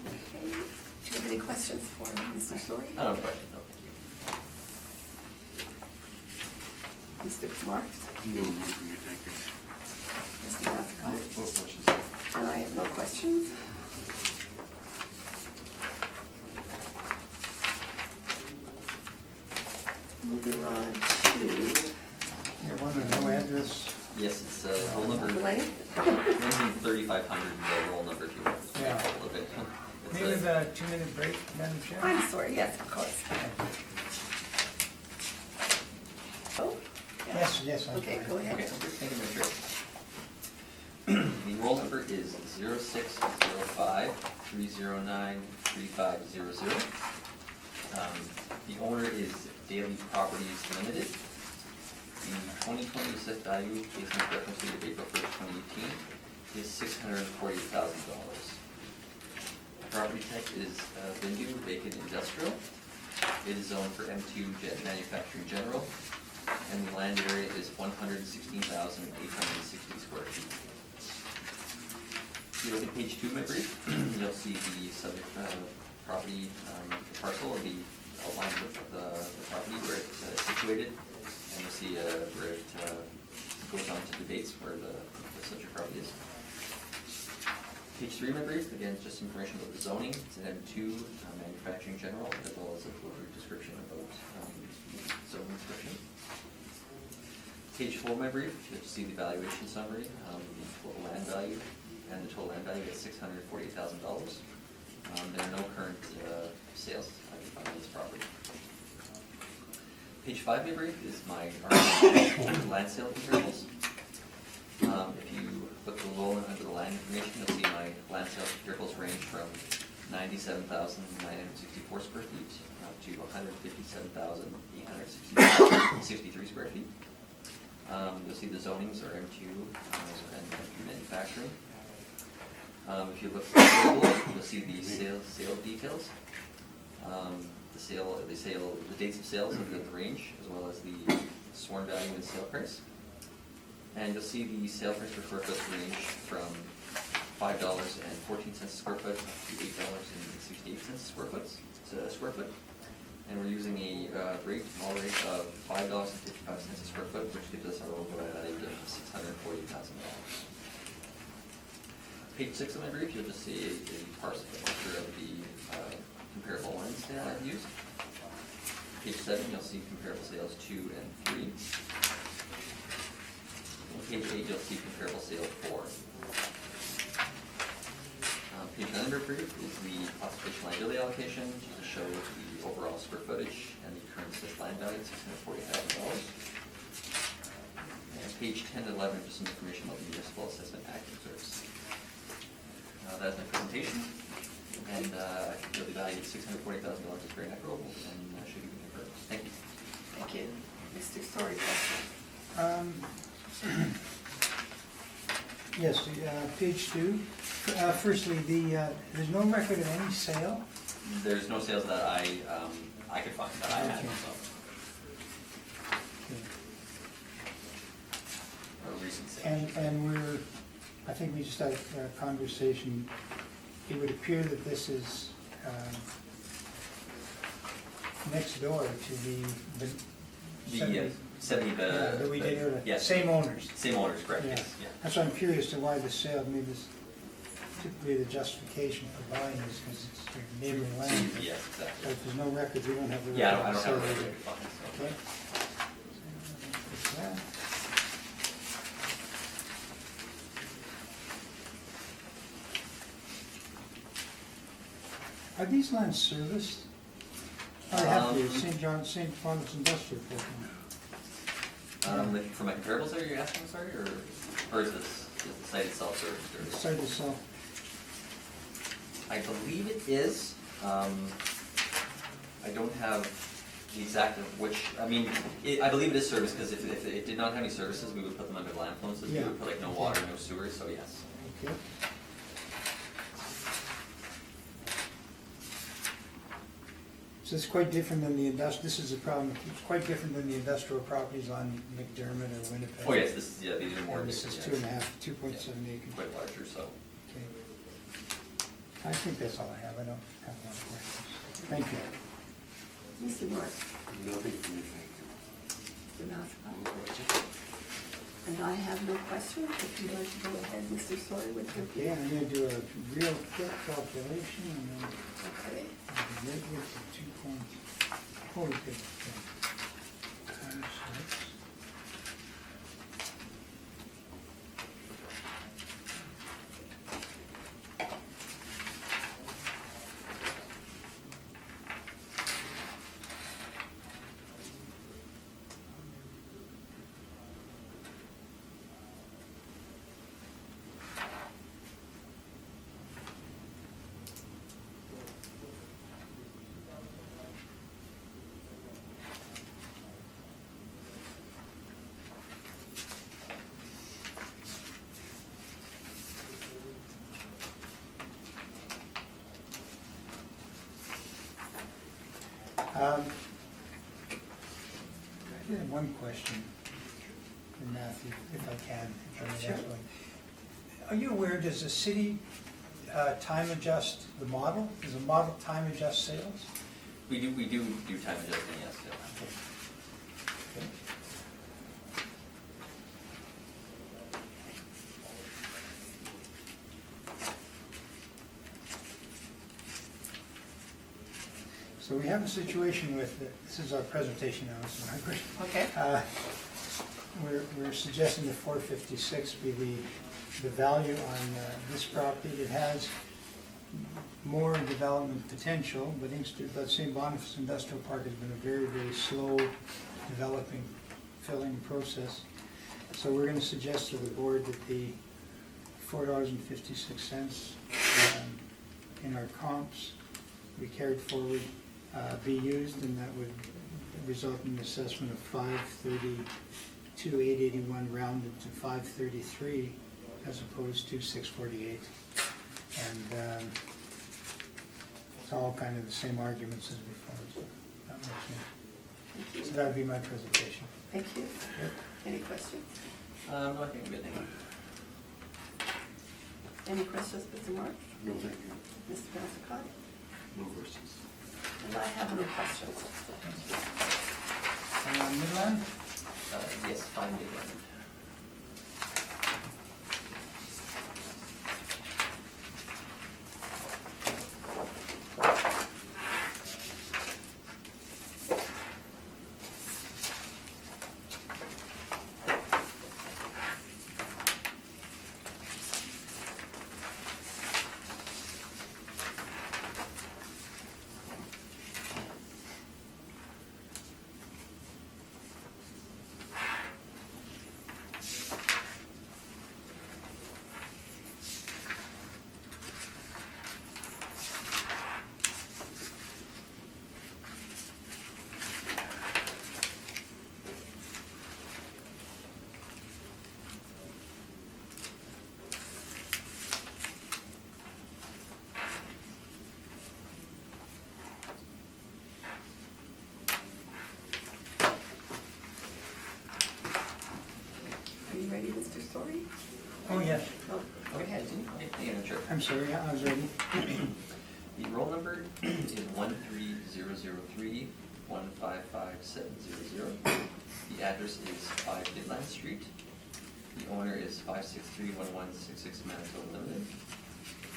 Okay. Do you have any questions for Mr. Story? I don't have a question, no, thank you. Mr. Marks? No, thank you. Mr. No Mascott? questions. And I have no questions. Moving on to You want to know address? Yes, it's roll number Elaine. 3,500, roll number 2. Yeah. A little bit. It's, Maybe have a 2-minute break, Madam Chair? I'm sorry, yes, of course. Oh? yeah. Yes, I'm Okay, fine. go ahead. Okay, thank you, Mr. Chair. The roll number is 0605-309-3500. The owner is Daily Properties Limited. The 2020 assessed value, based on reference date of April 1st, 2018, is $648,000. The property type is venue vacant industrial. It is zoned for M2 manufacturing general, and the land area is 116,860 square feet. If you look at page 2 of my brief, you'll see the subject property, the parcel, or the outline of the property where it's situated, and you'll see where it goes on to debates where the subject property is. Page 3 of my brief, again, just information about the zoning. It's an M2 manufacturing general, as well as a little brief description about zoning description. Page 4 of my brief, you'll see the valuation summary, the total land value, and the total land value is $648,000. There are no current sales on this property. Page 5 of my brief is my land sale comparables. If you look below under the land information, you'll see my land sale comparables range from 97,964 square feet to 157,863 square feet. You'll see the zonings are M2 and M3 manufacturing. If you look at the table, you'll see the sale details. The dates of sales of the range, as well as the sworn value and sale price. And you'll see the sale price per square foot range from $5.14 a square foot up to $8.68 a square foot. And we're using a mall rate of $5.55 a square foot, which gives us our overall value of $640,000. Page 6 of my brief, you'll just see a parcel picture of the comparable land sale I've used. Page 7, you'll see comparable sales 2 and 3. On page 8, you'll see comparable sale 4. Page 9 of our brief is the classification liability allocation, to show the overall square footage and the current assessed land value of $640,000. And page 10 and 11 are just some information about the Municipal Assessment Act reserves. That is my presentation, and I feel the value of $640,000 is very equitable and should be confirmed. Thank you. Thank you. Mr. Story, question? Yes, page 2. Firstly, there's no record of any sale. There's no sales that I could find that I had, Okay. so, or recent sales. And I think we just had a conversation. It would appear that this is next door to the The 70, that we did earlier. yes. Same owners. Same owners, correct, Yeah. yes, yeah. That's why I'm curious to why the sale, I mean, this, typically the justification for buying is because it's their neighboring land. Yes, So exactly. if there's no record, we don't have the record. Yeah, I don't of have a sale. record to find, so. Okay. Fix that. Are these lands serviced? Oh, they have to be, St. Barnabas Industrial Park. For my comparables, are you asking, sorry, or is the site itself serviced? or- Site itself. I believe it is. I don't have the exact of which, I mean, I believe it is serviced, because if it did not have any services, we would put them under land influences. We Yeah. would put like no water, no sewers, so yes. Okay. So it's quite different than the this is a problem, it's quite different than the industrial properties on McDermott or Winnipeg. Oh, yes, this is, yeah, these are more. And this is yeah, 2.7 acres. Quite larger, so. Okay. I think that's all I have, I don't have a lot of questions. Thank you. Mr. Mark? Nothing from you, thank you. Mr. Malzahn? And I have no questions. If you'd like to go ahead, Mr. Story, with your Okay, I'm gonna do a real quick calculation and then Okay. I'll get here to 2.46. Times 6. I did have one question for Matthew, if I can, if I may ask one. Are you aware, does the city time adjust the model? Does the model time adjust sales? We do time adjusting, yes, yeah. Okay. So we have a situation with, this is our presentation now, so Okay. we're suggesting the 456 be the value on this property. It has more development potential, but St. Boniface Industrial Park has been a very, very slow developing, filling process. So we're going to suggest to the board that the $4.56 in our comps be carried forward, be used, and that would result in an assessment of $530 2,881 rounded to 533 as opposed to 648. And it's all kind of the same arguments as before, so that makes sense. So that would be my presentation. Thank you. Yep. Any questions? No, I think I'm good, thank you. Any questions, Mr. March? No, thank you. Mr. Massacott? No questions. And I have no questions. Midland? Yes, fine, Midland. Are you ready, Mr. Story? Oh, yes. Oh, go ahead. Yeah, sure. I'm sorry, I was ready. The roll number is 13003-155700. The address is 5 Midland Street. The owner is 563-1166 Manitoba Limited.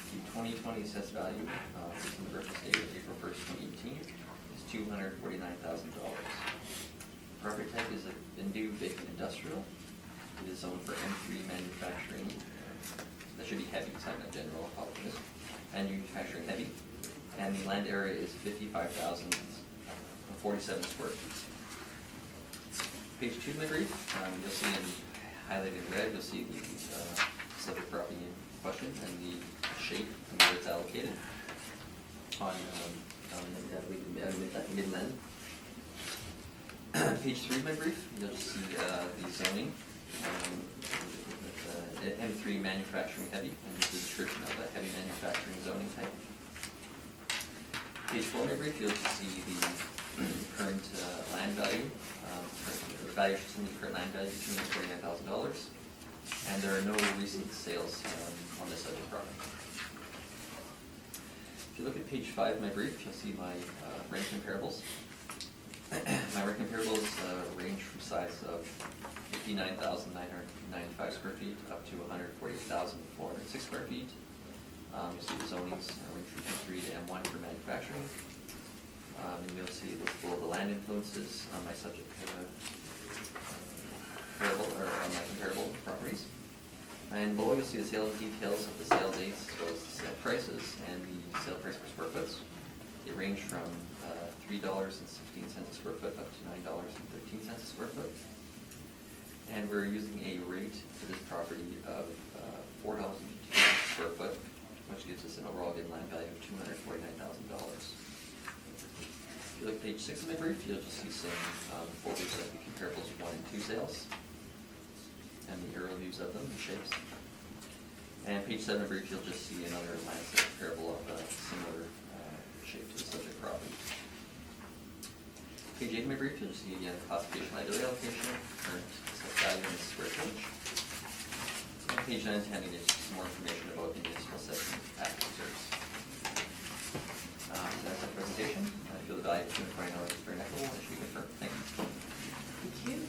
The 2020 assessed value, based on the purchase date of April 1st, 2018, is $249,000. Property type is a new vacant industrial. It is zoned for M3 manufacturing. That should be heavy, it's not general, apologies. Manufacturing heavy. And the land area is 55,047 square feet. Page 2 of my brief, you'll see in highlighted in red, you'll see the subject property in question and the shape and where it's allocated on Midland. Page 3 of my brief, you'll just see the zoning. M3 manufacturing heavy, and this is a description of the heavy manufacturing zoning type. Page 4 of my brief, you'll just see the current land value, the valuation of the current land value is $249,000, and there are no recent sales on this subject property. If you look at page 5 of my brief, you'll see my rent comparables. My rent comparables range from size of 59,995 square feet up to 148,406 square feet. You'll see the zonings range from M3 to M1 for manufacturing. And you'll see below the land influences on my subject comparable, or on my comparable properties. And below you'll see the sales details of the sale dates as well as the sale prices and the sale price per square foot. They range from $3.16 a square foot up to $9.13 a square foot. And we're using a rate for this property of $4.50 a square foot, which gives us an overall given land value of $249,000. If you look at page 6 of my brief, you'll just see some photos of the comparables 1 and 2 sales, and the aerial views of them, the shapes. And page 7 of the brief, you'll just see another landscape comparable of a similar shape to the subject property. Page 8 of my brief, you'll just see again classification, liability allocation, current assessed value, and square footage. And page 9 and 10 gives you some more information about the municipal section tax reserves. That's my presentation. I feel the value of $220 is very equitable and should be confirmed. Thank you. Thank you.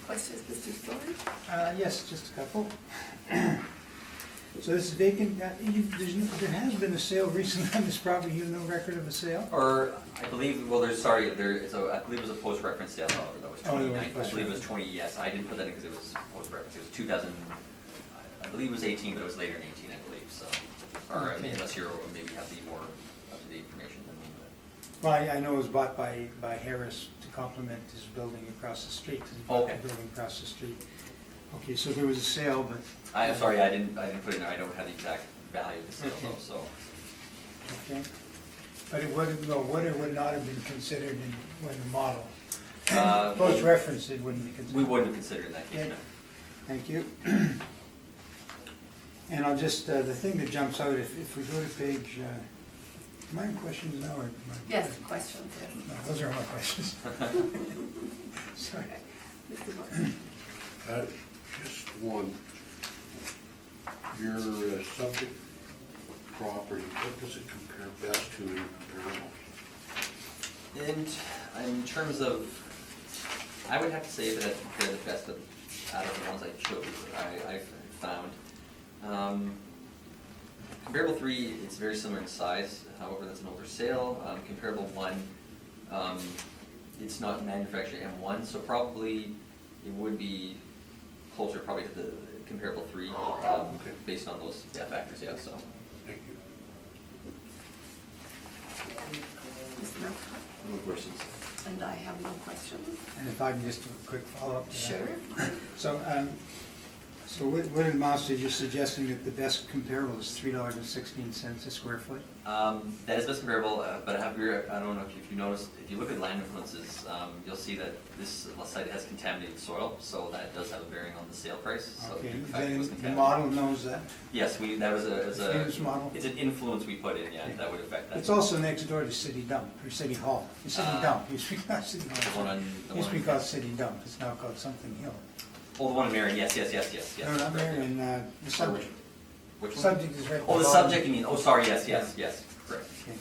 Questions, Mr. Story? Yes, just a couple. So this is vacant, there has been a sale recently on this property, you have no record of a sale? Or, I believe, well, I believe it was a post-reference sale, however, that was Oh, it was 2019. I believe it was 20, yes, I didn't put that in because it was post-reference, it was 2000, I believe it was 18, but it was later in 18, I believe, so. Or, I mean, unless you're, maybe have the more up-to-date information than me, but. Well, I know it was bought by Harris to complement his building across the street, because he bought Okay. the building across the street. Okay, so there was a sale, but... I'm sorry, I didn't put in there, I don't have the exact value of the sale Okay. though, so. Okay. But it would not have been considered in, when the model. Both referenced, it wouldn't be considered. We wouldn't consider in that case, Okay. no. Thank you. And I'll just, the thing that jumps out, if we go to page, am I in questions now, or? am I- Yes, questions, yes. No, those are my questions. Sorry. Mr. Martin? Just one. Your subject property, what does it compare best to in comparable? In terms of, I would have to say that they're the best out of the ones I chose, I found. Comparable 3, it's very similar in size, however, that's an older sale. Comparable 1, it's not manufactured M1, so probably it would be closer probably to the comparable 3, Okay. based on those factors, yeah, so. Thank you. Mr. Northcott? No questions. And I have no questions. And if I can just do a quick follow-up to that. Sure. So what it amounts to, you're suggesting that the best comparable is $3.16 a square foot? That is best comparable, but I don't know if you noticed, if you look at land influences, you'll see that this site has contaminated soil, so that does have a bearing on the sale price. So Okay, in fact, it was then the contaminated. model knows that? Yes, that was a, Famous model? it's an influence we put in, yeah, that would affect that. It's also next door to City Dump, or City Hall. City Dump, used to be called City The one Hall. on, the Used to be one, called City Dump, it's now called something Hill. oh, the one in Marion, yes. No, not there, and the Or subject, which one? subject is right. Oh, the below. subject, you mean, oh, sorry, yes, correct. Okay.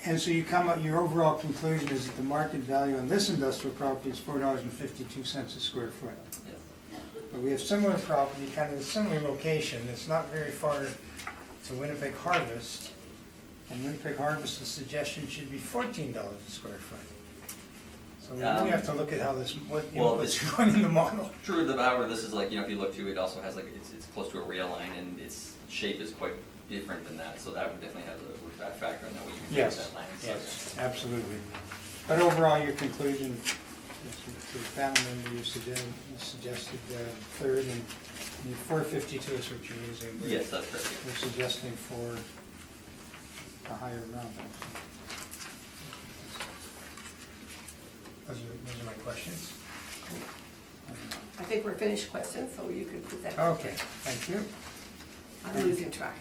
And so you come up, your overall conclusion is that the market value on this industrial property is $4.52 a square foot. Yes. But we have similar property, kind of a similar location, it's not very far to Winnipeg Harvest. And Winnipeg Harvest's suggestion should be $14 a square foot. So we really have to look at how this, what Well, inputs are going in the model. True, however, this is like, if you look to, it also has like, it's close to a rail line, and its shape is quite different than that, so that would definitely have a factor in that we can use that line. So- Yes, absolutely. But overall, your conclusion, to the panel member, you suggested third, and the 452 is what you're using. but Yes, that's correct. We're suggesting for a higher amount. Those are my questions. I think we're finished questions, so you can put that. Okay, thank you. I'm losing track.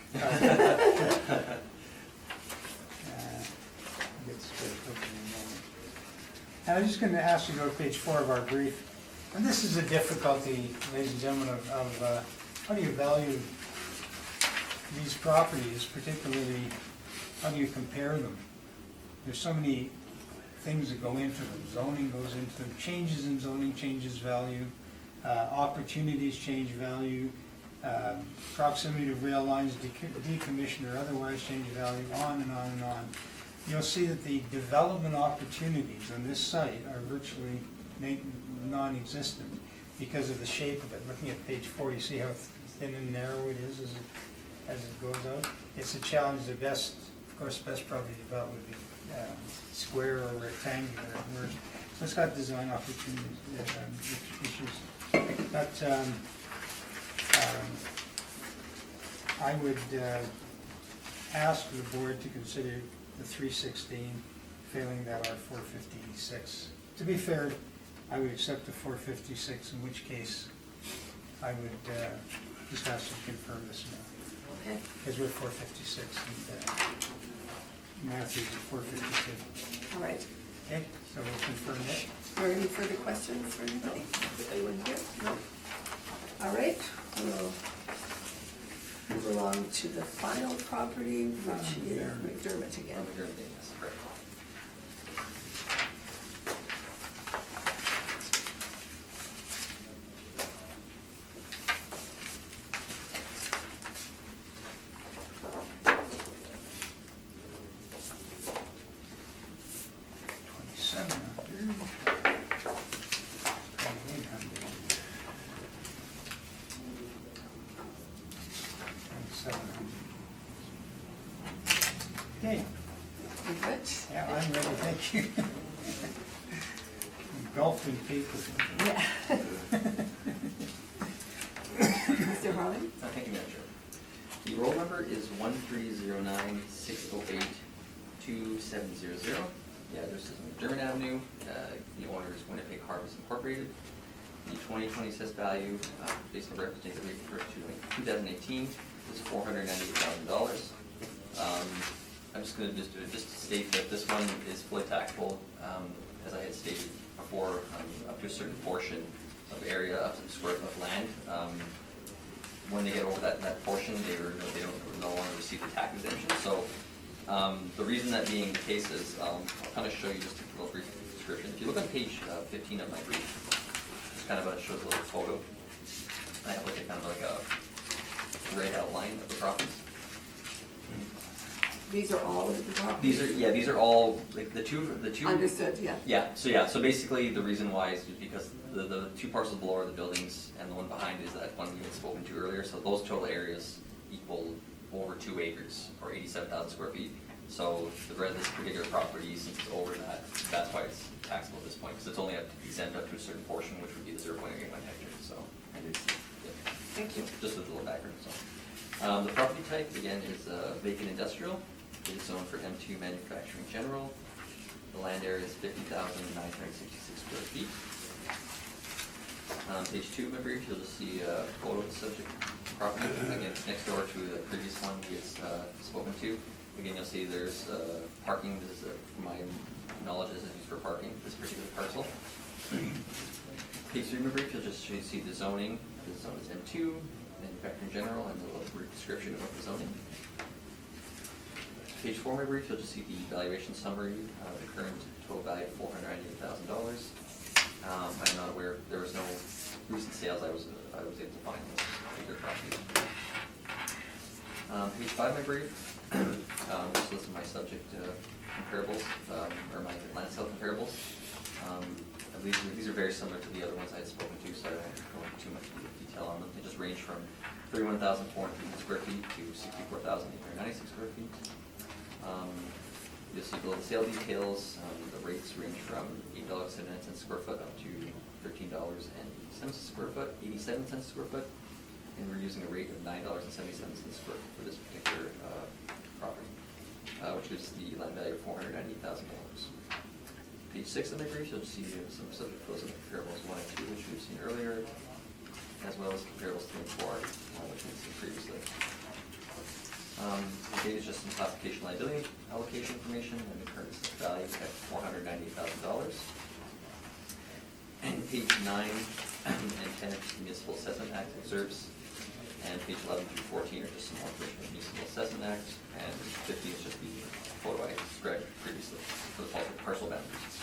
And I'm just going to ask you to go to page 4 of our brief. And this is a difficulty, ladies and gentlemen, of how do you value these properties, particularly how do you compare them? There's so many things that go into them. Zoning goes into them, changes in zoning changes value, opportunities change value, proximity to rail lines, decommission or otherwise change value, on and on and on. You'll see that the development opportunities on this site are virtually non-existent because of the shape of it. Looking at page 4, you see how thin and narrow it is as it goes out. It's a challenge. The best, of course, best property development would be square or rectangular. So it's got design opportunities, issues. But I would ask the board to consider the 316, failing that our 456. To be fair, I would accept the 456, in which case I would just ask you to confirm this now. Okay. Because we're 456 and Matthew's at 452. All right. Okay, so we'll confirm that. Are there any further questions for anybody? Anyone here? No? All right, we'll move along to the final property, which is McDermott again. Yes, correct. Okay, You good? yeah, I'm ready, thank you. Engulfed in paper. Yeah. Mr. Harlan? Thank you, Madam Chair. The roll number is 1309-608-2700. The address is on German Avenue. The owner is Winnipeg Harvest Incorporated. The 2020 assessed value, based on reference date of April 1st, 2018, is $498,000. I'm just going to just state that this one is fully taxable, as I had stated before, up to a certain portion of area, up to the square foot of land. When they get over that portion, they don't no longer receive the tax exemption. So the reason that being the case is, I'll kind of show you just a little brief description. If you look on page 15 of my brief, it's kind of shows a little photo. I have like a kind of like a red outline of the properties. These are all of the properties? These are all like the two. Understood, yeah. So basically the reason why is because the two parcels below are the buildings, and the one behind is that one we had spoken to earlier. So those total areas equal over 2 acres or 87,000 square feet. So this particular property, since it's over that, that's why it's taxable at this point, because it's only exempt up to a certain portion, which would be the 0.81 hectares. So, Thank you. just with a little background. So, the property type again is vacant industrial. It is zoned for M2 manufacturing general. The land area is 50,966 square feet. Page 2 of my brief, you'll just see a photo of the subject property. Again, it's next door to the previous one we had spoken to. Again, you'll see there's parking. This is, from my knowledge, this is used for parking, this particular parcel. Page 3 of my brief, you'll just see the zoning. The zone is M2, manufacturing general, and a little brief description about the zoning. Page 4 of my brief, you'll just see the valuation summary. The current total value of $498,000. I'm not aware, there was no recent sales I was able to find on this particular property. Page 5 of my brief, just list my subject comparables, or my land sale comparables. I believe these are very similar to the other ones I had spoken to, so I won't go into too much detail on them. They just range from 31,450 square feet to 64,896 square feet. You'll see below the sale details, the rates range from $8.79 a square foot up to $13.80 a square foot, 87 cents a square foot, and we're using a rate of $9.77 a square foot for this particular property, which gives the land value of $498,000. Page 6 of my brief, you'll see some subject photos of comparables 1 and 2, which we've seen earlier, as well as comparables 3 and 4, which we've seen previously. Page is just some classification liability allocation information and the current value at $498,000. And page 9 and 10 are just the Municipal Assessment Act excerpts, and page 11 through 14 are just some more information on the Municipal Assessment Act, and 15 is just the photo I described previously for the parcel boundaries.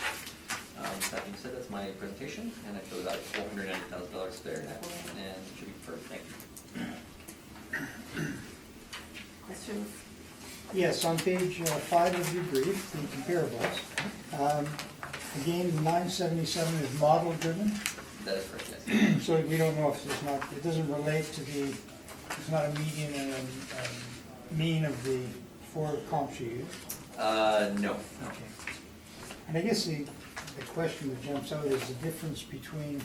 That being said, that's my presentation, and I feel about $490,000 there, and it should be perfect. Thank you. Questions? Yes, on page 5 of your brief, the comparables. Again, the 977 is model driven, That is correct, yes. so we don't know if it doesn't relate to it's not a median and a mean of the 4 comps you used. No. Okay. And I guess the question that jumps out is the difference between,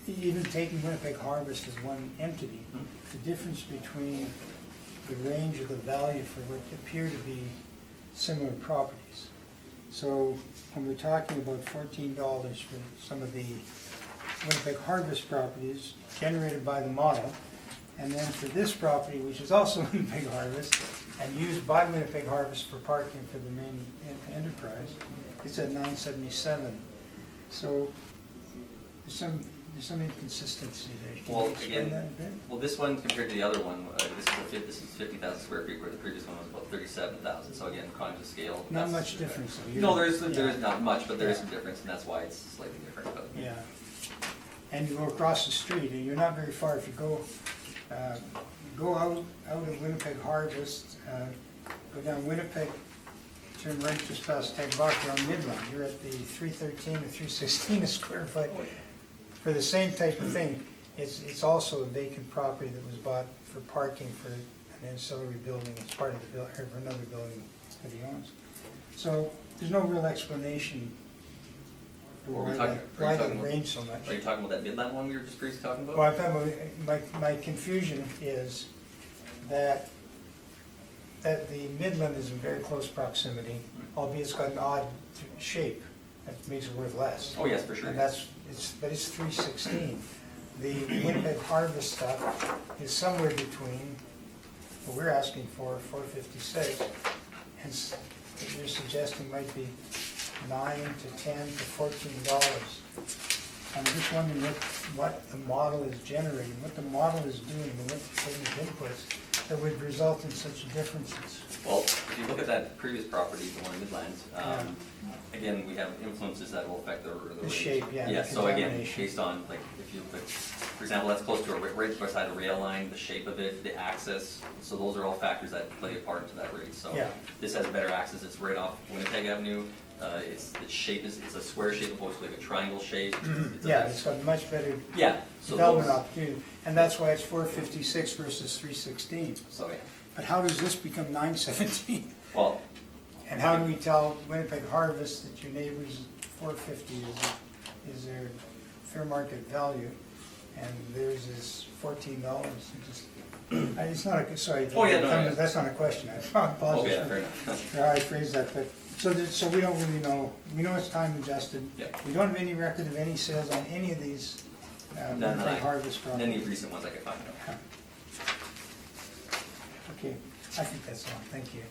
even taking Winnipeg Harvest as one entity, the difference between the range of the value for what appear to be similar properties. So when we're talking about $14 for some of the Winnipeg Harvest properties generated by the model, and then for this property, which is also Winnipeg Harvest, and used by Winnipeg Harvest for parking for the main enterprise, it's at 977. So there's some inconsistency there. Can Well, you explain again, that a bit? well, this one compared to the other one, this is 50,000 square feet, where the previous one was about 37,000. So again, economies of scale. Not much difference. Though. No, there is not much, but there is some difference, and that's why it's slightly different. But Yeah. And you go across the street, and you're not very far. If you go out of Winnipeg Harvest, go down Winnipeg, turn right just past Tagbark, you're on Midland. You're at the 313 or 316 a square foot. For the same type of thing, it's also a vacant property that was bought for parking for an ancillary building. It's part of the of another building that he owns. So there's no real explanation for Are we why talking- that are you talking about- range so much. are you talking about that Midland one we were just previously talking about? Well, I'm talking about, my confusion is that that the Midland is in very close proximity, albeit it's got an odd shape, that makes it worth less. Oh, yes, for sure. And but it's 316. The Winnipeg Harvest stuff is somewhere between what we're asking for, 456, and what you're suggesting might be $9 to $10 to $14. I'm just wondering what the model is generating, what the model is doing, and what the inputs that would result in such differences. Well, if you look at that previous property, the one in Midlands, again, we have influences that will affect the The rate. shape, yeah, Yeah, the so again, contamination. based on, like, if you look, for example, that's close to right beside a rail line, the shape of it, the access, so those are all factors that play a part into that rate. So Yeah. this has better access, it's right off Winnipeg Avenue, its shape it's a square shape opposed to like a triangle shape. Yeah, it's got much better Yeah, so development those, opportunity, and that's why it's 456 versus 316. so yeah, But how does this become 917? well, And how do we tell Winnipeg Harvest that your neighbor's 450 is their fair market value, and theirs is $14? It's not a, sorry, Oh, yeah, no, no. that's not a question, I apologize. okay, fair enough. for how I phrased that, but, so we don't really know, we know it's time adjusted. Yeah. We don't have any record of any sales on any of these None that Winnipeg Harvest Any properties. recent ones I could find. Okay, I think that's all, thank you.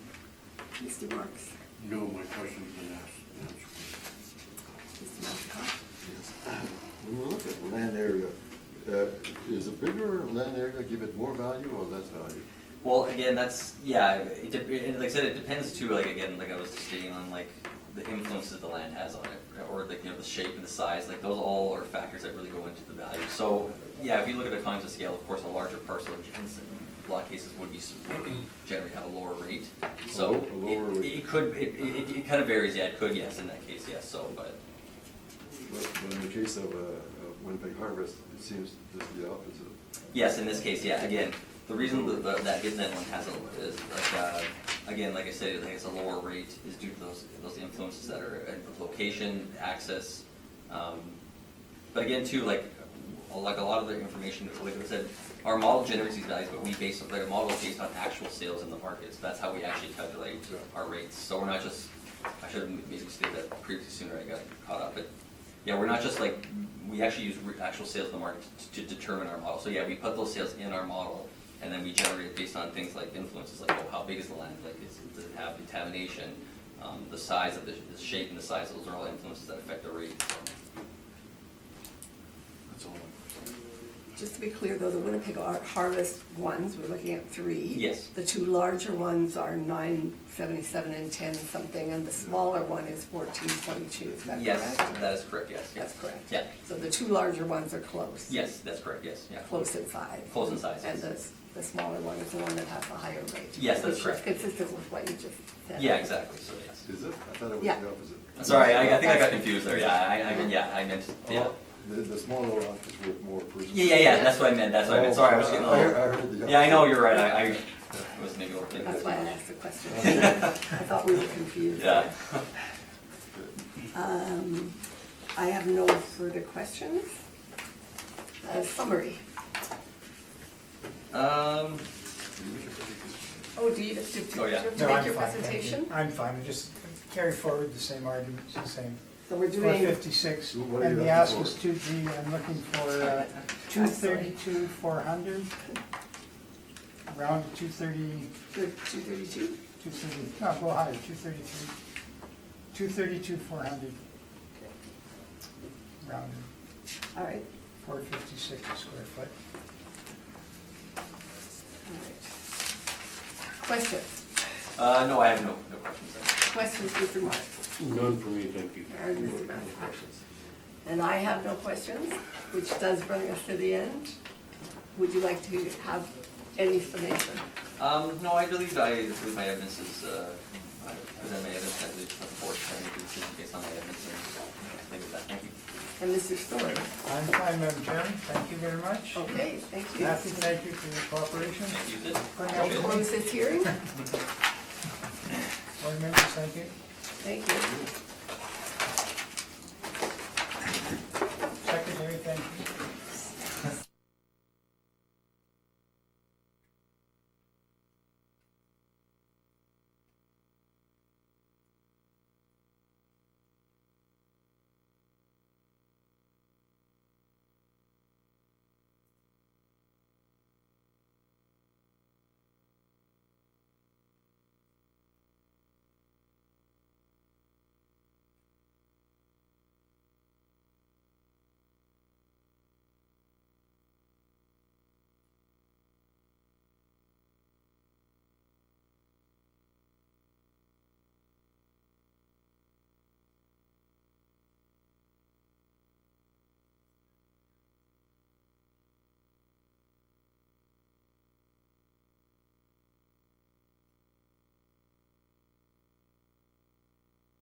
Mr. Marks? No, my question's been asked. Mr. Mastercard? Yes. When we look at land area, is a bigger land area give it more value or less value? Well, again, that's, yeah, like I said, it depends too, like, again, like I was stating on, like, the influences the land has on it, or like, you know, the shape and the size, like, those all are factors that really go into the value. So, yeah, if you look at economies of scale, of course, a larger parcel, in a lot of cases would be generally have a lower rate. So, A lower rate. it could, it kind of varies, yeah, it could, yes, in that case, yes, so, but, But in the case of Winnipeg Harvest, it seems just the opposite. yes, in this case, yeah, again, the reason that Giznet one has is like, again, like I said, I think it's a lower rate is due to those influences that are location, access. But again, too, like a lot of the information, like I said, our model generates these values, but we base like our model is based on actual sales in the markets. That's how we actually calculate our rates. So we're not just, I should have maybe stated that previously sooner, I got caught up, but yeah, we're not just like, we actually use actual sales in the market to determine our model. So yeah, we put those sales in our model, and then we generate it based on things like influences, like, oh, how big is the land, like, does it have contamination, the size of the shape and the size, those are all influences that affect the rate. That's all. Just to be clear, though, the Winnipeg Harvest ones, we're looking at 3. Yes. The 2 larger ones are 977 and 10 something, and the smaller one is 1422, is that correct? Yes, that is correct, yes. That's correct. Yeah, So the 2 larger ones are close? yes, that's correct, yes, yeah. Close in size? Close in size, And yes. the smaller one is the one that has the higher rate? Yes, that's correct. Which is consistent with what you just said? Yeah, exactly, so yes. Is it? I thought it was Yeah. the opposite. Sorry, I think I got confused there, yeah, I meant, yeah. Oh, the smaller one is worth more per. Yeah, that's what I meant, sorry, I was getting a I little. heard the Yeah, I know, opposite. you're right, I was maybe overthinking. That's why I asked the question. I thought we were confused. Yeah. I have no further questions. Summary. Oh, do you Oh, yeah. to No, make I'm your fine, thank you. presentation? I'm fine, just carry forward the same arguments, the same. So we're doing, 456, So what are and you the looking ask for? was I'm looking for 232, 400. Round to 230, 232? 230, no, go higher, 233. 232, 400. Rounded, All right, 456 a square foot. all right. Questions? No, I have no questions there. Questions, Mr. Marks? None for me, thank you. And Mr. Matheson? And I have no questions, which does bring us to the end. Would you like to have any summation? No, I believe my evidence is, I present my evidence, I believe the board can make a decision based on my evidence, and leave it at that, thank you. And Mr. Story? I'm fine, Madam Chairman, thank you very much. Okay, thank you. Happy, thank you for your cooperation. Thank you, Sid. I'll close this hearing. Board members, thank you. Thank you.